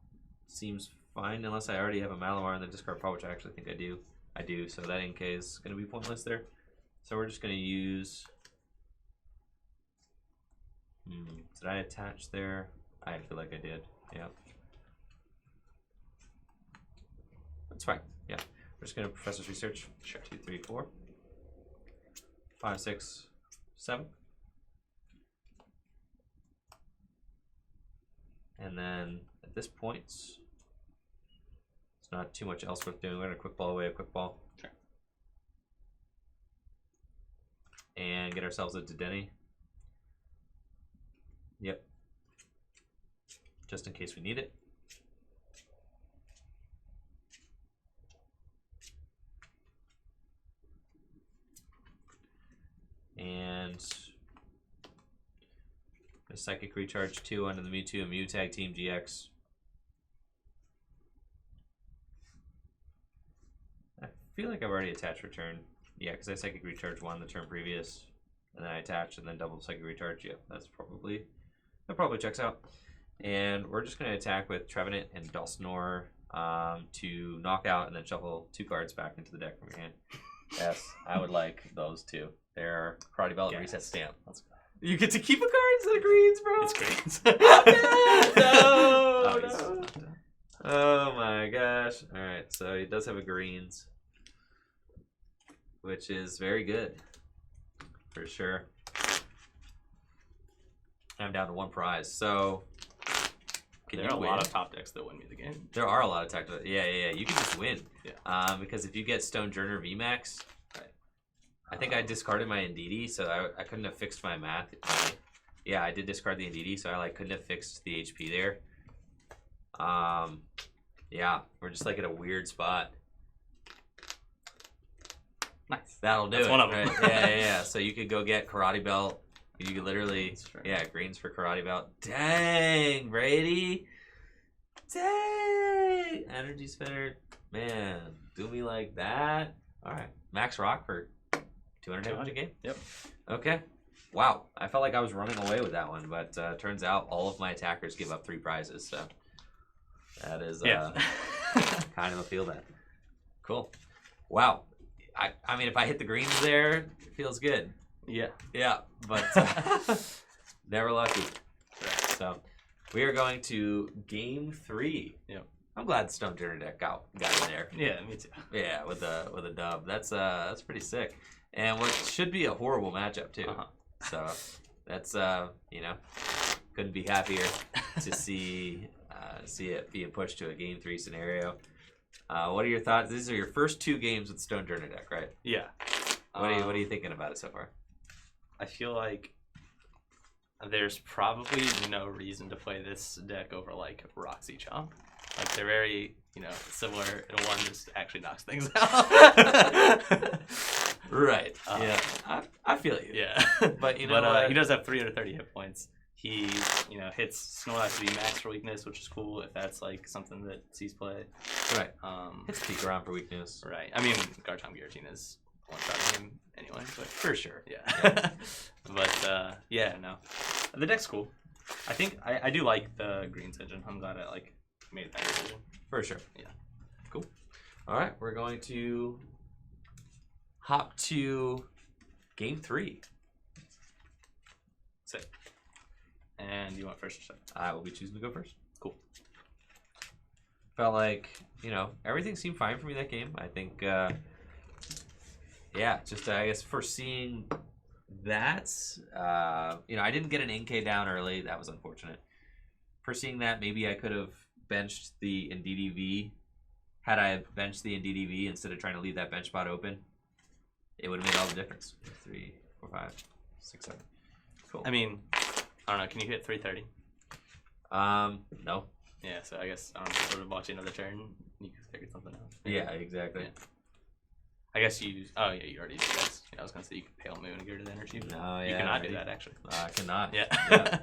Seems fine unless I already have a Malamar in the discard pile, which I actually think I do. I do, so that Inkay is going to be pointless there. So we're just going to use... Did I attach there? I feel like I did, yeah. That's fine, yeah. We're just going to Professor's Research. Sure. 2, 3, 4, 5, 6, 7. And then at this point, it's not too much else worth doing. We're going to quick ball away a quick ball. Sure. And get ourselves a Dedenne. Yep. Just in case we need it. And a Psychic Recharge 2 under the Mewtwo Mew Tag Team GX. I feel like I've already attached return. Yeah, because I Psychic Recharge 1 the turn previous. And then I attach and then double Psychic Recharge. Yeah, that probably checks out. And we're just going to attack with Trevenant and Dusknoir to knock out and then shuffle 2 cards back into the deck from your hand. Yes, I would like those 2. They're Karate Belt and Reset Stamp. Let's go. You get to keep a card instead of greens, bro. It's greens. No. Oh my gosh. All right, so he does have a greens, which is very good for sure. I'm down to 1 prize. So there are a lot of top decks that win me the game. There are a lot of tactical. Yeah. You can just win. Yeah. Because if you get Stonjourner VMAX, I think I discarded my Indeedee, so I couldn't have fixed my math. Yeah, I did discard the Indeedee, so I couldn't have fixed the HP there. Yeah, we're just like at a weird spot. Nice. That'll do That's it. one of them. Right? Yeah. So you could go get Karate Belt. You could literally, greens for Karate Belt. Dang, Brady. Dang. Energy Spinner. Man, do me like that. All right. Max Rock for 200 damage a game? Yep. Okay. Wow. I felt like I was running away with that one, but turns out all of my attackers give up 3 prizes, so that is kind of a feel that. Cool. Wow. I mean, if I hit the greens there, it feels good. Yeah, but never lucky. So we are going to game 3. Yeah. I'm glad the Stonjourner deck got in there. Yeah, me too. Yeah, with a dub. That's pretty sick. And what should be a horrible matchup too. So that's couldn't be happier to see see it being pushed to a Game 3 scenario. What are your thoughts? These are your first 2 games with Stonjourner deck, right? Yeah. What are you thinking about it so far? I feel like there's probably no reason to play this deck over like Roxy Chomp. Like they're very, similar, and one just actually knocks things out. Right. Yeah. I feel you. Yeah. But he does have 330 hit points. He, hits Snorlax VMAX for weakness, which is cool if that's like something that sees play. Right. Hits peek around for weakness. Right. I mean, Garchomp Guillotine is one-shot him anyway, but For sure. yeah. But no. The deck's cool. I think I do like the Greens engine. I'm glad I made that decision. For sure. Yeah. Cool. All right, we're going to hop to Game 3. Sick. And you want first or second? I will be choosing to go first. Cool. Felt like, everything seemed fine for me that game. I think, just I guess foreseeing that, I didn't get an Inkay down early. That was unfortunate. Foreseeing that, maybe I could have benched the Indeedee V. Had I benched the Indeedee V instead of trying to leave that bench spot open, it would have made all the difference. 3, 4, 5, 6, 7. Cool. I mean, I don't know. Can you hit 330? No. Yeah, so I guess sort of watching another turn, you could figure something out. Yeah, exactly. Yeah. I guess you. Oh yeah, you already did this. I was gonna say you could Pale Moon and get to the energy. But No, yeah, you cannot already. do that actually. I cannot. Yeah.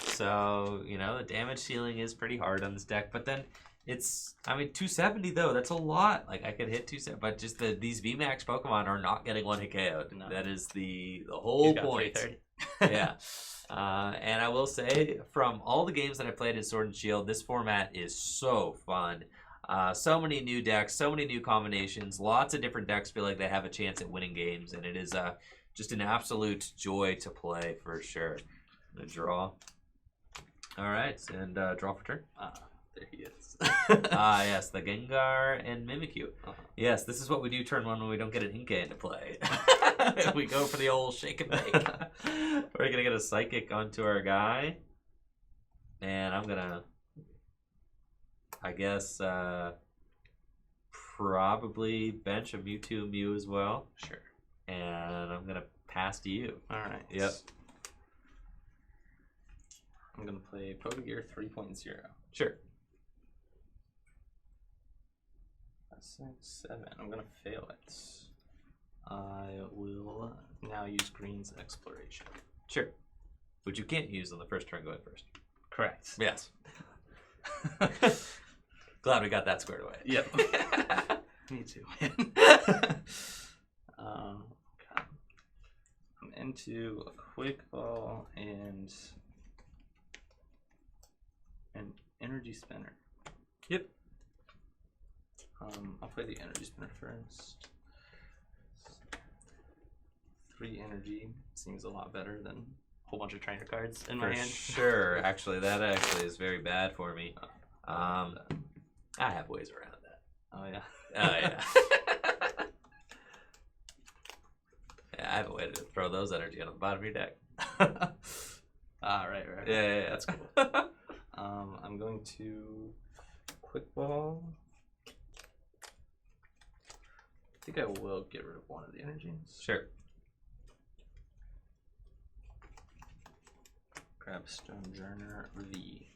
So, the damage ceiling is pretty hard on this deck, but then it's, 270 though, that's a lot. Like, I could hit 270, but just these VMAX Pokemon are not getting one hit KO'd. No. That is the whole point. 330. Yeah. And I will say, from all the games that I played in Sword and Shield, this format is so fun. So many new decks, so many new combinations. Lots of different decks feel like they have a chance at winning games, and it is just an absolute joy to play for sure. I'm gonna draw. All right, and draw for turn. There he is. Yes, the Gengar and Mimikyu. Yes, this is what we do turn 1 when we don't get an Inkay into play. We go for the old shake and bake. We're going to get a Psychic onto our guy. And I'm going to, I guess, probably bench a Mewtwo Mew as well. Sure. And I'm going to pass to you. All right. Yep. I'm going to play Pokegear 3.0. Sure. 6, 7. I'm gonna fail it. I will now use Green's Exploration. Sure. Which you can't use on the first turn going first. Correct. Yes. Glad we got that squared away. Yep. Me too. I'm into a Quick Ball and an Energy Spinner. Yep. I'll play the Energy Spinner first. 3 energy seems a lot better than a whole bunch of trainer cards in my hand. Sure. Actually, that actually is very bad for me. I have ways around that. Oh yeah. Oh yeah. Yeah, I have a way to throw those energy on the bottom of your deck. Right. Yeah. That's cool. I'm going to Quick Ball. I think I will get rid of one of the energies. Sure. Grab Stonjourner V.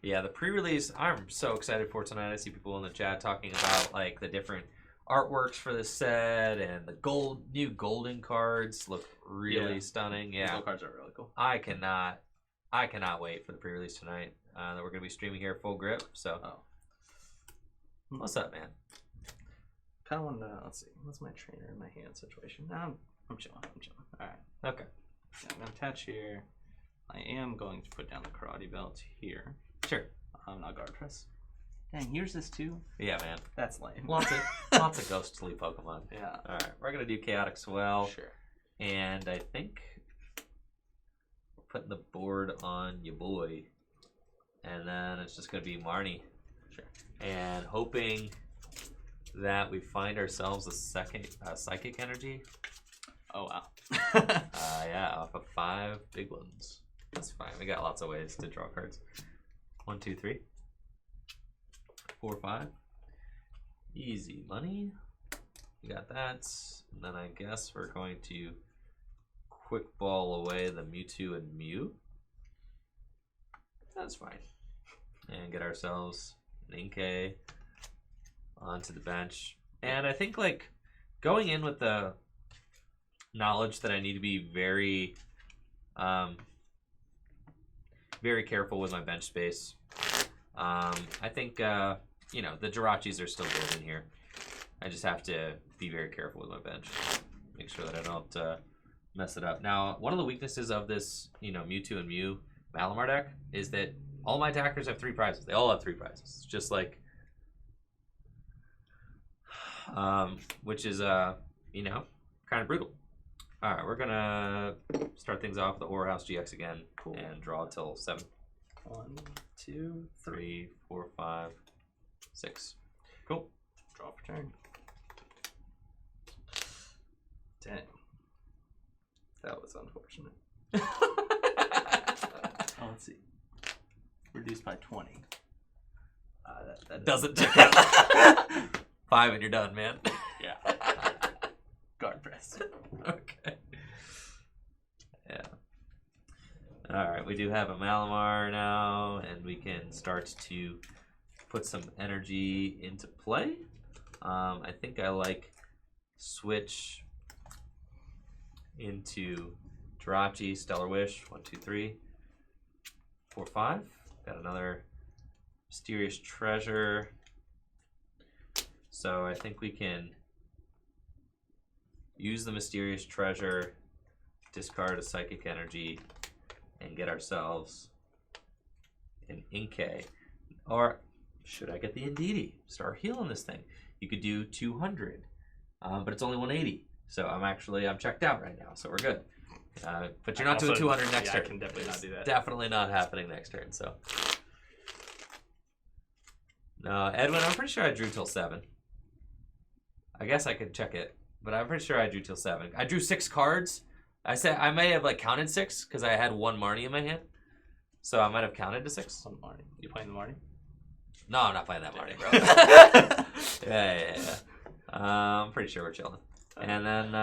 Yeah, the pre-release, I'm so excited for tonight. I see people in the chat talking about like the different artworks for this set, and the new golden cards look really stunning. Yeah, Gold cards are really cool. I cannot wait for the pre-release tonight. That we're gonna be streaming here full grip. So, what's up, man? Kind of want to. Let's see. What's my trainer in my hand situation? I'm chilling. All right. Okay. Yeah, I'm gonna attach here. I am going to put down the karate belt here. Sure. Not guard press. Dang, here's this too. Yeah, man. That's lame. Lots of ghostly Pokemon. Yeah. All right, we're gonna do Chaotic Swell. Sure. And I think we're putting the board on your boy, and then it's just gonna be Marnie. Sure. And hoping that we find ourselves a second Psychic Energy. Oh wow. Yeah, off of 5 big ones. That's fine. We got lots of ways to draw cards. 1, 2, 3, 4, 5. Easy money. We got that. And then I guess we're going to quick ball away the Mewtwo and Mew. That's fine. And get ourselves an Inkay onto the bench. And I think like going in with the knowledge that I need to be very very careful with my bench space. I think you know, the Jirachis are still good in here. I just have to be very careful with my bench. Make sure that I don't mess it up. Now, one of the weaknesses of this, you know, Mewtwo and Mew Malamar deck is that all my attackers have 3 prizes. They all have 3 prizes. It's just like, which is, you know, kind of brutal. All right, we're gonna start things off with the Aura House GX again. Cool. And draw till 7. 1, 2, 3, 4, 5, 6. Cool. Draw for turn. Dang. That was unfortunate. Oh, let's see. Reduced by 20. That doesn't check out. 5 and you're done, man. Yeah. Guard press. Okay. Yeah. Alright, we do have a Malamar now, and we can start to put some energy into play. I think I like switch into Jirachi, Stellar Wish. 1, 2, 3, 4, 5. Got another Mysterious Treasure. So I think we can use the Mysterious Treasure, discard a Psychic Energy, and get ourselves an Inkay. Or should I get the Indeedee? Start healing this thing. You could do 200, but it's only 180. So I'm checked out right now, so we're good. But you're not doing 200 next turn. I can definitely not do that. Definitely not happening next turn, so. No, Edwin, I'm pretty sure I drew till 7. I guess I could check it, but I'm pretty sure I drew till 7. I drew 6 cards. I said I may have like counted 6 because I had 1 Marnie in my hand. So I might have counted to 6. 1 Marnie. You playing the Marnie? No, I'm not playing that Marnie, bro. Yeah. I'm pretty sure we're chilling. And then,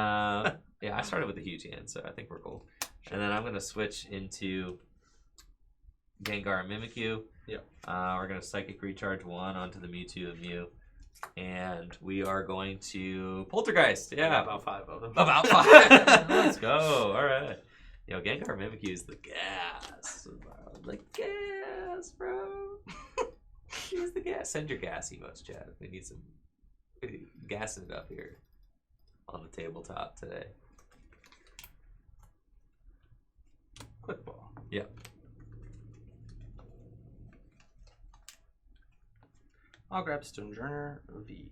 yeah, I started with the huge hand, so I think we're cool. Sure. And then I'm going to switch into Gengar Mimikyu. Yep. We're going to Psychic Recharge 1 onto the Mewtwo and Mew. And we are going to Poltergeist. Yeah. About 5 of them. About 5. Let's go. All right. Yo, Gengar Mimikyu is the gas. The gas, bro. He's the gas. Send your gas emotes, Chad. We need some gassing it up here on the tabletop today. Quick ball. Yep. I'll grab Stonjourner V.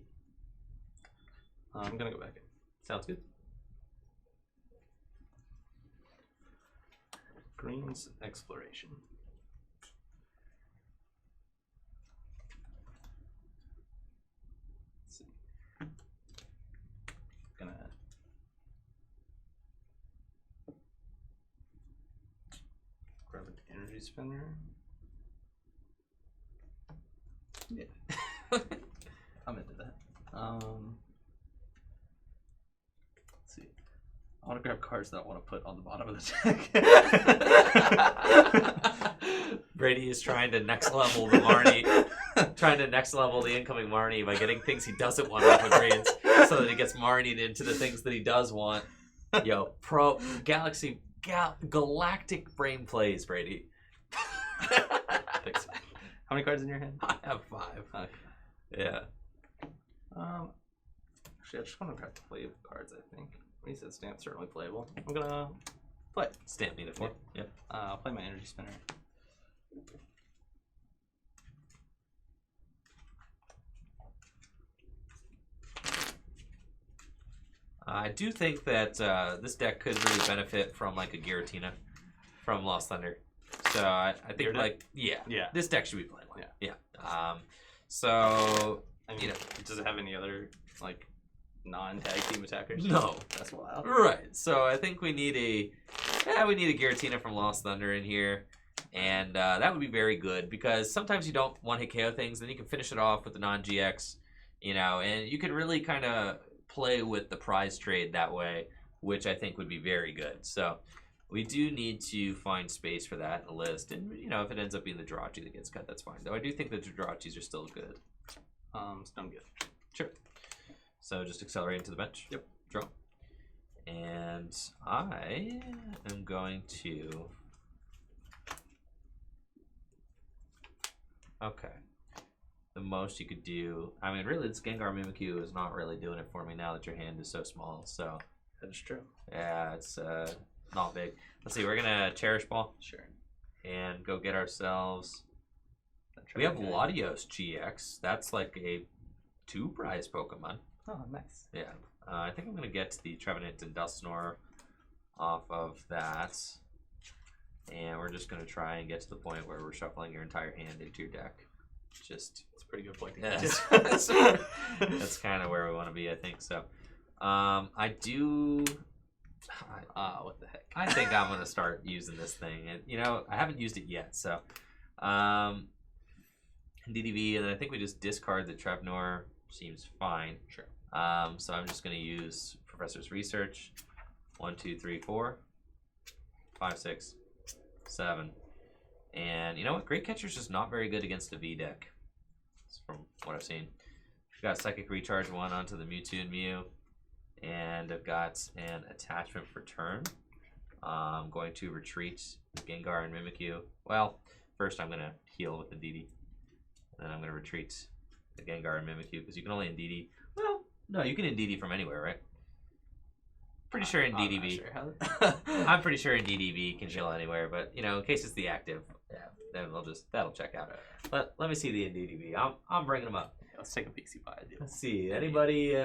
I'm gonna go back in. Sounds good. Green's Exploration. Let's see. Gonna grab an energy spinner. Yeah. I'm into that. Let's see. I want to grab cards that I want to put on the bottom of the deck. Brady is trying to next level the Marnie, trying to next level the incoming Marnie by getting things he doesn't want off of greens, so that he gets Marnied into the things that he does want. Yo, galactic brain plays, Brady. Thanks. How many cards in your hand? I have 5. Okay. Yeah. Actually, I just want to grab the play cards, I think. When he said stamp, certainly playable. I'm gonna play. Stamp me the 4. Yep. I'll play my energy spinner. I do think that this deck could really benefit from like a Giratina from Lost Thunder. So I think yeah, this deck should be playing one. Yeah. So I mean, you know, does it have any other like non-tag team attackers? No. That's wild. Right. So I think we need yeah, we need a Giratina from Lost Thunder in here. And that would be very good because sometimes you don't want to hit KO things, then you can finish it off with the non-GX, you know, and you can really kind of play with the prize trade that way, which I think would be very good. So we do need to find space for that in the list. And, you know, if it ends up being the Jirachi that gets cut, that's fine. Though I do think the Jirachis are still good. Stone gift. Sure. So just accelerate into the bench. Yep. Draw. And I am going to... Okay. The most you could do... I mean, really, this Gengar Mimikyu is not really doing it for me now that your hand is so small. So That is true. yeah, it's not big. Let's see. We're going to Cherish Ball. Sure. And go get ourselves... We have Latios GX. That's like a 2-prize Pokemon. Oh, nice. Yeah. I think I'm going to get the Trevenant and Dusknoir off of that. And we're just going to try and get to the point where we're shuffling your entire hand into your deck. Just... It's a pretty good point to Yeah, get to. that's kind of where we want to be, I think. So, I do... What the heck? I think I'm going to start using this thing. And, you know, I haven't used it yet, so... Indeedee V, and then I think we just discard the Trevnor. Seems fine. Sure. So I'm just going to use Professor's Research. 1, 2, 3, 4, 5, 6, 7. And you know what? Great Catcher's just not very good against a V deck. That's from what I've seen. We've got Psychic Recharge 1 onto the Mewtwo Mew. And I've got an attachment for turn. I'm going to retreat the Gengar and Mimikyu. Well, first I'm going to heal with Indeedee. And then I'm going to retreat the Gengar and Mimikyu because you can only Indeedee. Well, no, you can Indeedee from anywhere, right? Pretty sure Indeedee V. I'm pretty sure Indeedee V can heal anywhere, but you know, in case it's the active, yeah, then that'll check out. Let me see the Indeedee V. I'm bringing them up. Yeah, let's take a peek see what I do. Let's see. Anybody,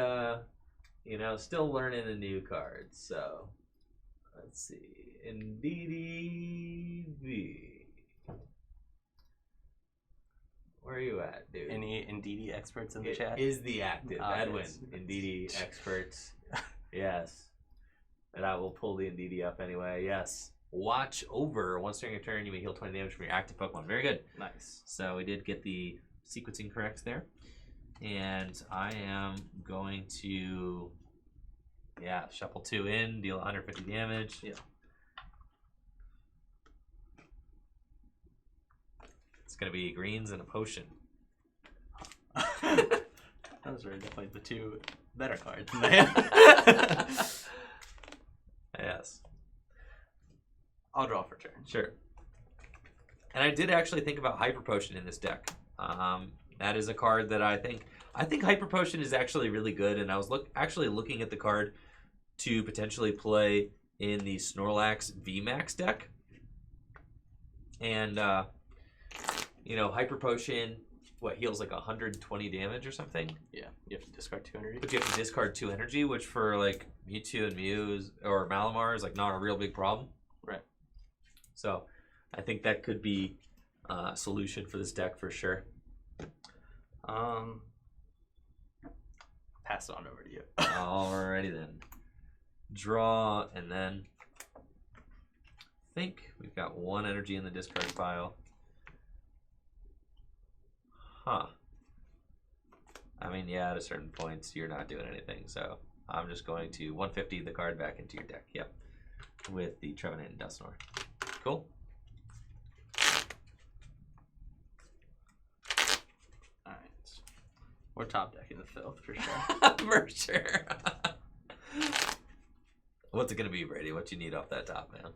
you know, still learning a new card? So let's see. Indeedee V. Where are you at, dude? Any Indeedee experts in the It chat? is the active. Edwin, yes. Indeedee experts. Yes. And I will pull the Indeedee up anyway. Yes. Watch over. Once during your turn, you may heal 20 damage from your active Pokemon. Very good. Nice. So we did get the sequencing correct there. And I am going to, yeah, shuffle 2 in, deal 150 damage. Yeah. It's going to be greens and a potion. Those are definitely the two better cards. Yes. I'll draw for turn. Sure. And I did actually think about Hyper Potion in this deck. That is a card that I think Hyper Potion is actually really good, and I was actually looking at the card to potentially play in the Snorlax VMAX deck. And you know, Hyper Potion, what, heals like 120 damage or something? Yeah, you have to discard 2 energy. But you have to discard 2 energy, which for like Mewtwo and Mew or Malamar is like not a real big problem. Right. So I think that could be a solution for this deck for sure. Pass it on over to you. Alrighty then. Draw, and then I think we've got 1 energy in the discard pile. Huh. I mean, yeah, at a certain point, you're not doing anything, so I'm just going to 150 the card back into your deck. Yep. With the Trevenant and Dusknoir. Cool. Alright. We're top decking the filth for sure. For sure. What's it going to be, Brady? What you need off that top, man?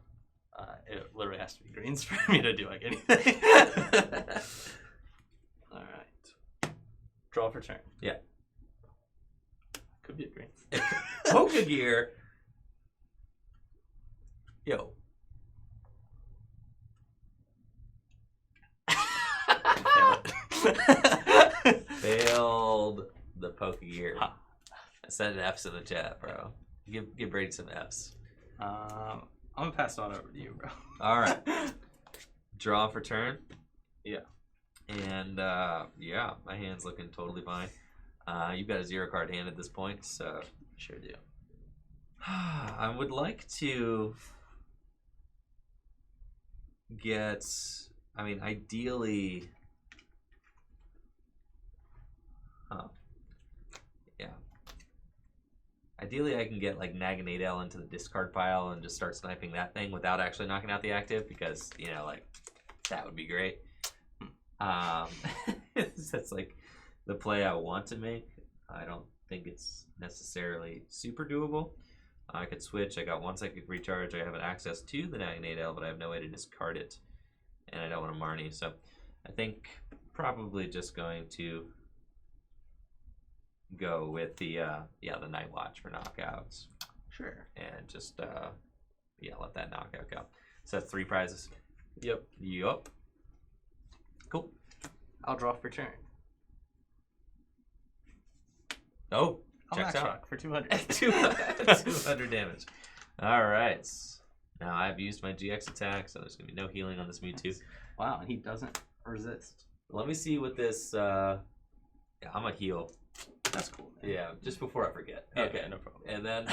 It literally has to be greens for me to do like anything. Alright. Draw for turn. Yeah. Could be a green. Pokegear. Yo. Failed the Pokegear. Huh. I sent F's in the chat, bro. Give Brady some F's. I'm gonna pass it on over to you, bro. All right. Draw for turn. Yeah. And yeah, my hand's looking totally fine. You've got a 0 card hand at this point, so Sure do. I would like to get, I mean, ideally, yeah. Ideally, I can get like Naganadel into the discard pile and just start sniping that thing without actually knocking out the active, because, you know, like, that would be great. That's like the play I want to make. I don't think it's necessarily super doable. I could switch. I got 1 Psychic Recharge. I have an access to the Naganadel, but I have no way to discard it. And I don't want to Marnie. So I think probably just going to go with the Night Watch for knockouts. Sure. And just let that knockout go. So that's 3 prizes. Yep. Cool. I'll draw for turn. Oh, I'll checks max out. rock for 200. 200 damage. All right. Now I've used my GX attack, so there's gonna be no healing on this Mewtwo. Wow, and he doesn't resist. Let me see what this. I'm gonna heal. That's cool, man. Yeah, just before I forget. Okay, no problem. And then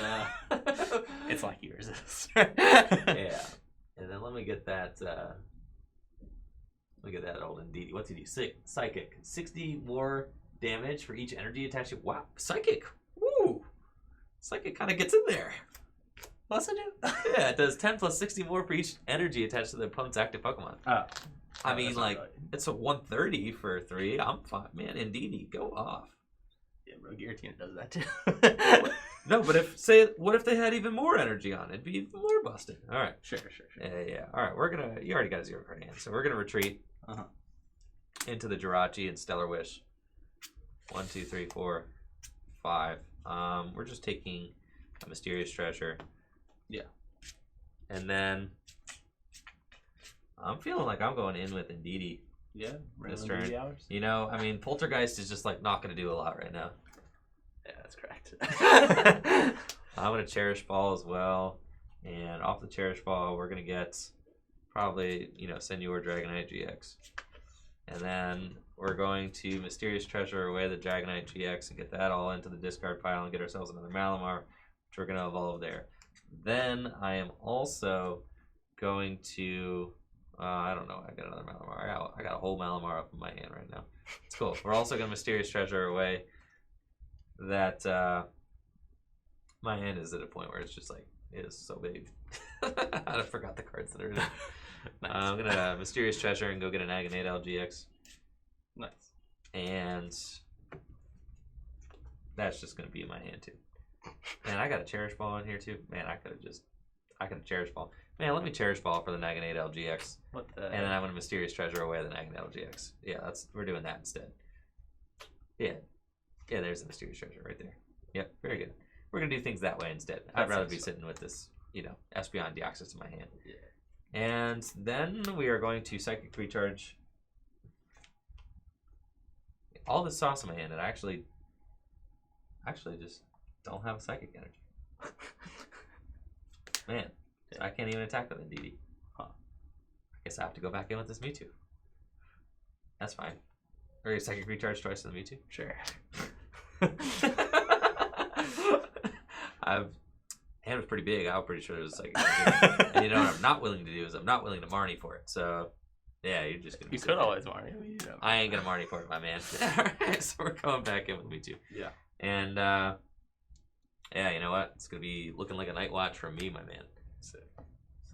It's like he resists. yeah, and then let me get that. Look at that old Indeedee. What's he do? Psychic. 60 more damage for each energy attached. Wow, Psychic. Woo! Psychic kind of gets in there. What's it do? Yeah, it does 10 plus 60 more for each energy attached to the opponent's active Pokemon. I mean, like, it's a 130 for 3. I'm fine, man. Indeedee, go off. Yeah, bro, Giratina does that too. No, but what if they had even more energy on it? It'd be even more busted. All right. Sure. Yeah. All right, you already got a 0 card hand, so we're gonna retreat into the Jirachi and Stellar Wish. 1, 2, 3, 4, 5. We're just taking a Mysterious Treasure. Yeah. And then I'm feeling like I'm going in with Indeedee. Yeah, this turn. You know, I mean, Poltergeist is just like not going to do a lot right now. Yeah, that's correct. I'm going to Cherish Ball as well. And off the Cherish Ball, we're going to get probably, Senor Dragonite GX. And then we're going to Mysterious Treasure away the Dragonite GX and get that all into the discard pile and get ourselves another Malamar, which we're going to evolve there. Then I am also going to... I don't know. I got another Malamar. I got a whole Malamar up in my hand right now. It's cool. We're also going to Mysterious Treasure away. That my hand is at a point where it's just like, it is so big. I forgot the cards that are in it. Nice. I'm going to Mysterious Treasure and go get an Naganadel GX. Nice. And that's just going to be in my hand too. Man, I got a Cherish Ball in here too. Man, I could have Cherish Ball. Man, let me Cherish Ball for the Naganadel GX. What the? And then I'm gonna Mysterious Treasure away the Naganadel GX. Yeah, we're doing that instead. Yeah, there's the Mysterious Treasure right there. Yep, very good. We're gonna do things that way instead. I'd rather be sitting with this, Espeon Deoxys in my hand. Yeah. And then we are going to Psychic Recharge. All this sauce in my hand, and I actually just don't have a Psychic Energy. Man. I can't even attack with Indeedee. I guess I have to go back in with this Mewtwo. That's fine. Or Psychic Recharge twice to the Mewtwo? Sure. Hand was pretty big. I was pretty sure it was Psychic Energy. And what I'm not willing to do is I'm not willing to Marnie for it. So, yeah, you're just going to... You could always Marnie. I ain't going to Marnie for it, my man. Alright, so we're going back in with Mewtwo. Yeah. And, yeah, you know what? It's going to be looking like a Night Watch from me, my man.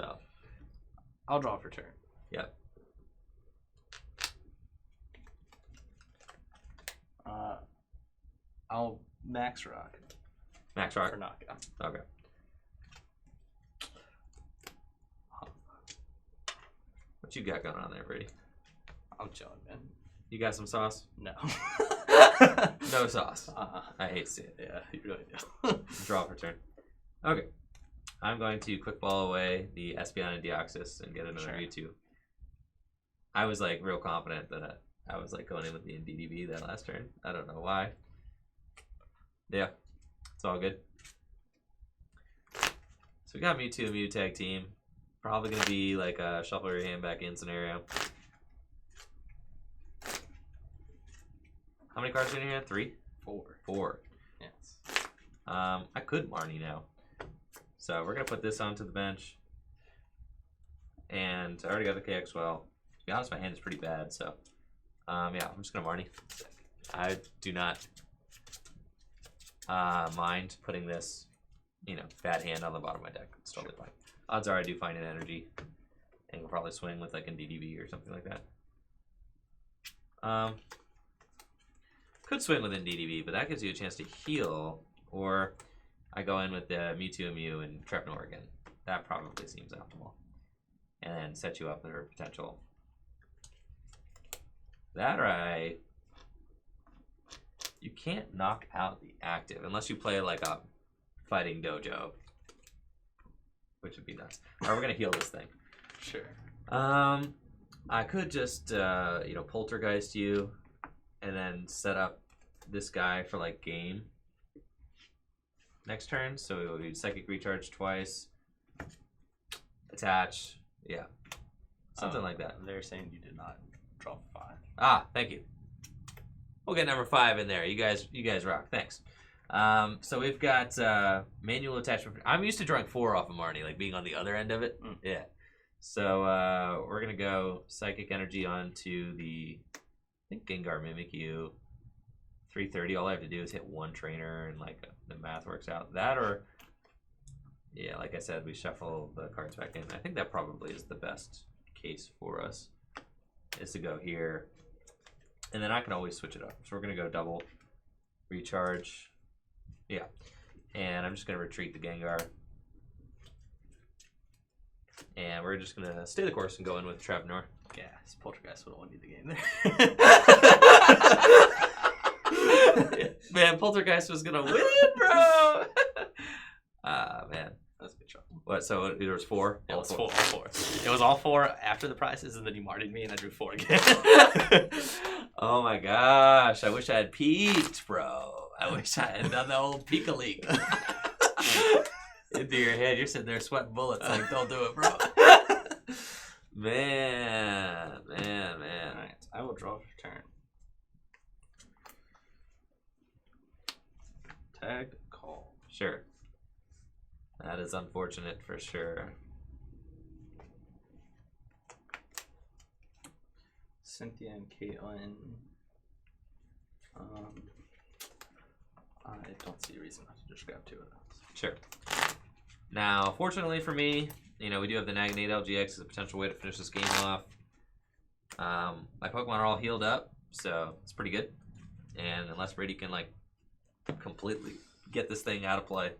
So I'll draw for turn. Yep. I'll max rock. Max rock for knockout. Okay. What you got going on there, Brady? I'm chilling, man. You got some sauce? No. No sauce. I hate to see it. Yeah, you really do. Draw for turn. Okay. I'm going to quick ball away the Espeon and Deoxys and get another Mewtwo. I was like real confident that I was like going in with the Indeedee V that last turn. I don't know why. Yeah, it's all good. So we got Mewtwo and Mew tag team. Probably going to be like a shuffle your hand back in scenario. How many cards are in here? 3? 4. Yes. I could Marnie now. So we're going to put this onto the bench. And I already got the KX well. To be honest, my hand is pretty bad, so yeah, I'm just gonna Marnie. I do not mind putting this, bad hand on the bottom of my deck. It's totally fine. Odds are I do find an energy, and we'll probably swing with like Indeedee V or something like that. Could swing with Indeedee V, but that gives you a chance to heal, or I go in with the Mewtwo Mew and Trapnor again. That probably seems optimal. And then set you up for potential. That or you can't knock out the active unless you play like a fighting dojo, which would be nuts. All right, we're gonna heal this thing. Sure. I could just poltergeist you, and then set up this guy for like game next turn. So it would be psychic recharge twice, attach, yeah, something like that. They're saying you did not draw 5. Ah, thank you. We'll get number 5 in there. You guys rock. Thanks. So we've got manual attachment. I'm used to drawing 4 off of Marnie, like being on the other end of it. Yeah. So we're gonna go psychic energy onto the, I think, Gengar Mimikyu. 330. All I have to do is hit 1 trainer, and like the math works out. That or, yeah, like I said, we shuffle the cards back in. I think that probably is the best case for us, is to go here, and then I can always switch it up. So we're gonna go double recharge, yeah, and I'm just gonna retreat the Gengar, and we're just gonna stay the course and go in with Trapnor. Yeah, this Poltergeist would have won you the game there. Man, Poltergeist was gonna win, bro. Man, that's a good shot. What? So there was 4. It was 4. All 4. It was all 4 after the prizes, and then you marted me, and I drew 4 again. Oh my gosh! I wish I had peeked, bro. I wish I had done the old peek a leak into your head. You're sitting there sweating bullets. Like, don't do it, bro. Man. All right, I will draw for turn. Tag call. Sure. That is unfortunate for sure. Cynthia and Caitlyn. I don't see a reason not to just grab 2 of those. Sure. Now, fortunately for me, we do have the Naginate LGX as a potential way to finish this game off. My Pokemon are all healed up, so it's pretty good. And unless Brady can completely get this thing out of play,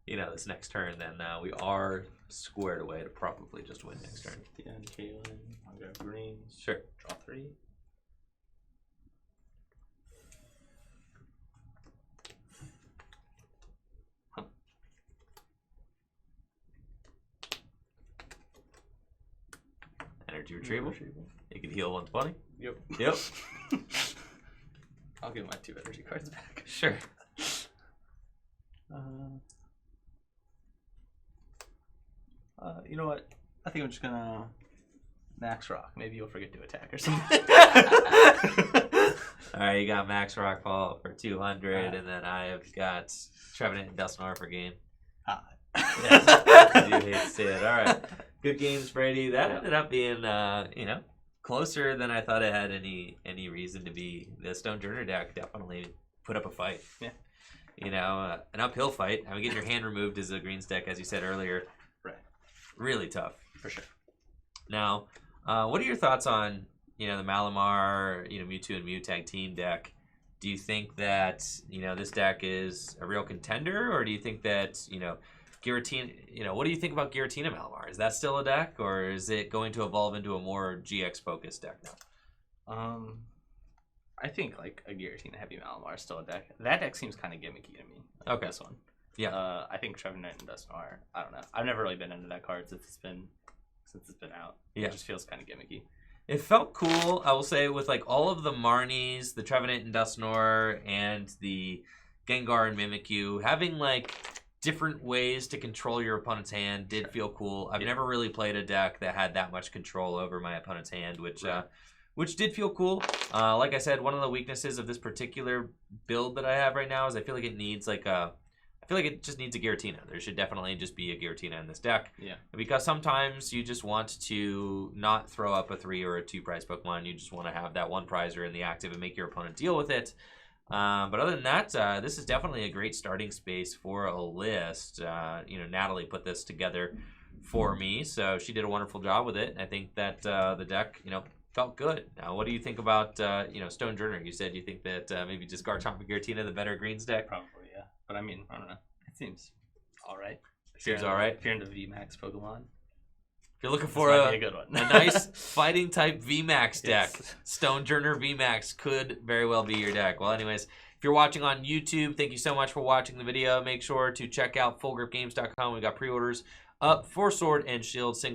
this next turn, then we are squared away to probably just win next turn. Cynthia and Caitlyn. I'll grab greens. Sure. Draw 3. Energy Retrieval. You can heal 120. Yep. I'll give my 2 energy cards back. Sure. You know what? I think I'm just gonna Max Rock. Maybe you'll forget to attack or something. Alright, you got Max Rock Fall for 200, and then I have got Trevenant and Dusknoir for game. Yes, you hate to see it. Alright. Good games, Brady. That ended up being, closer than I thought it had any reason to be. The Stonjourner deck definitely put up a fight. Yeah. An uphill fight. I mean, getting your hand removed is a greens deck, as you said earlier. Right. Really tough. For sure. Now, what are your thoughts on, the Malamar, Mewtwo and Mew tag team deck? Do you think that, this deck is a real contender, or do you think that, Giratina, what do you think about Giratina Malamar? Is that still a deck, or is it going to evolve into a more GX-focused deck now? I think like a Giratina Heavy Malamar is still a deck. That deck seems kind of gimmicky to me. Okay. This one. Yeah. I think Trevenant and Dusknoir. I don't know. I've never really been into that card since it's been out. Yeah. It just feels kind of gimmicky. It felt cool, I will say, with all of the Marnies, the Trevenant and Dusknoir, and the Gengar and Mimikyu, having different ways to control your opponent's hand did feel cool. I've never really played a deck that had that much control over my opponent's hand, which did feel cool. Like I said, one of the weaknesses of this particular build that I have right now is I feel like it needs I feel like it just needs a Giratina. There should definitely just be a Giratina in this deck. Yeah. Because sometimes you just want to not throw up a 3 or a 2 prize Pokemon. You just want to have that 1 prizer in the active and make your opponent deal with it. But other than that, this is definitely a great starting space for a list. You know, Natalie put this together for me, so she did a wonderful job with it. I think that the deck, you know, felt good. Now, what do you think about, you know, Stonjourner? You said you think that maybe just Garchomp and Giratina, the better greens deck? Probably, yeah. But I mean, I don't know. It seems all right. Seems all right. If you're into VMAX Pokemon, if you're looking this for might be a good one. a nice fighting type VMAX deck, Yes. Stonjourner VMAX could very well be your deck. Well, anyways, if you're watching on YouTube, thank you so much for watching the video. Make sure to check out fullgripgames.com. We got pre-orders up for Sword and Shield single.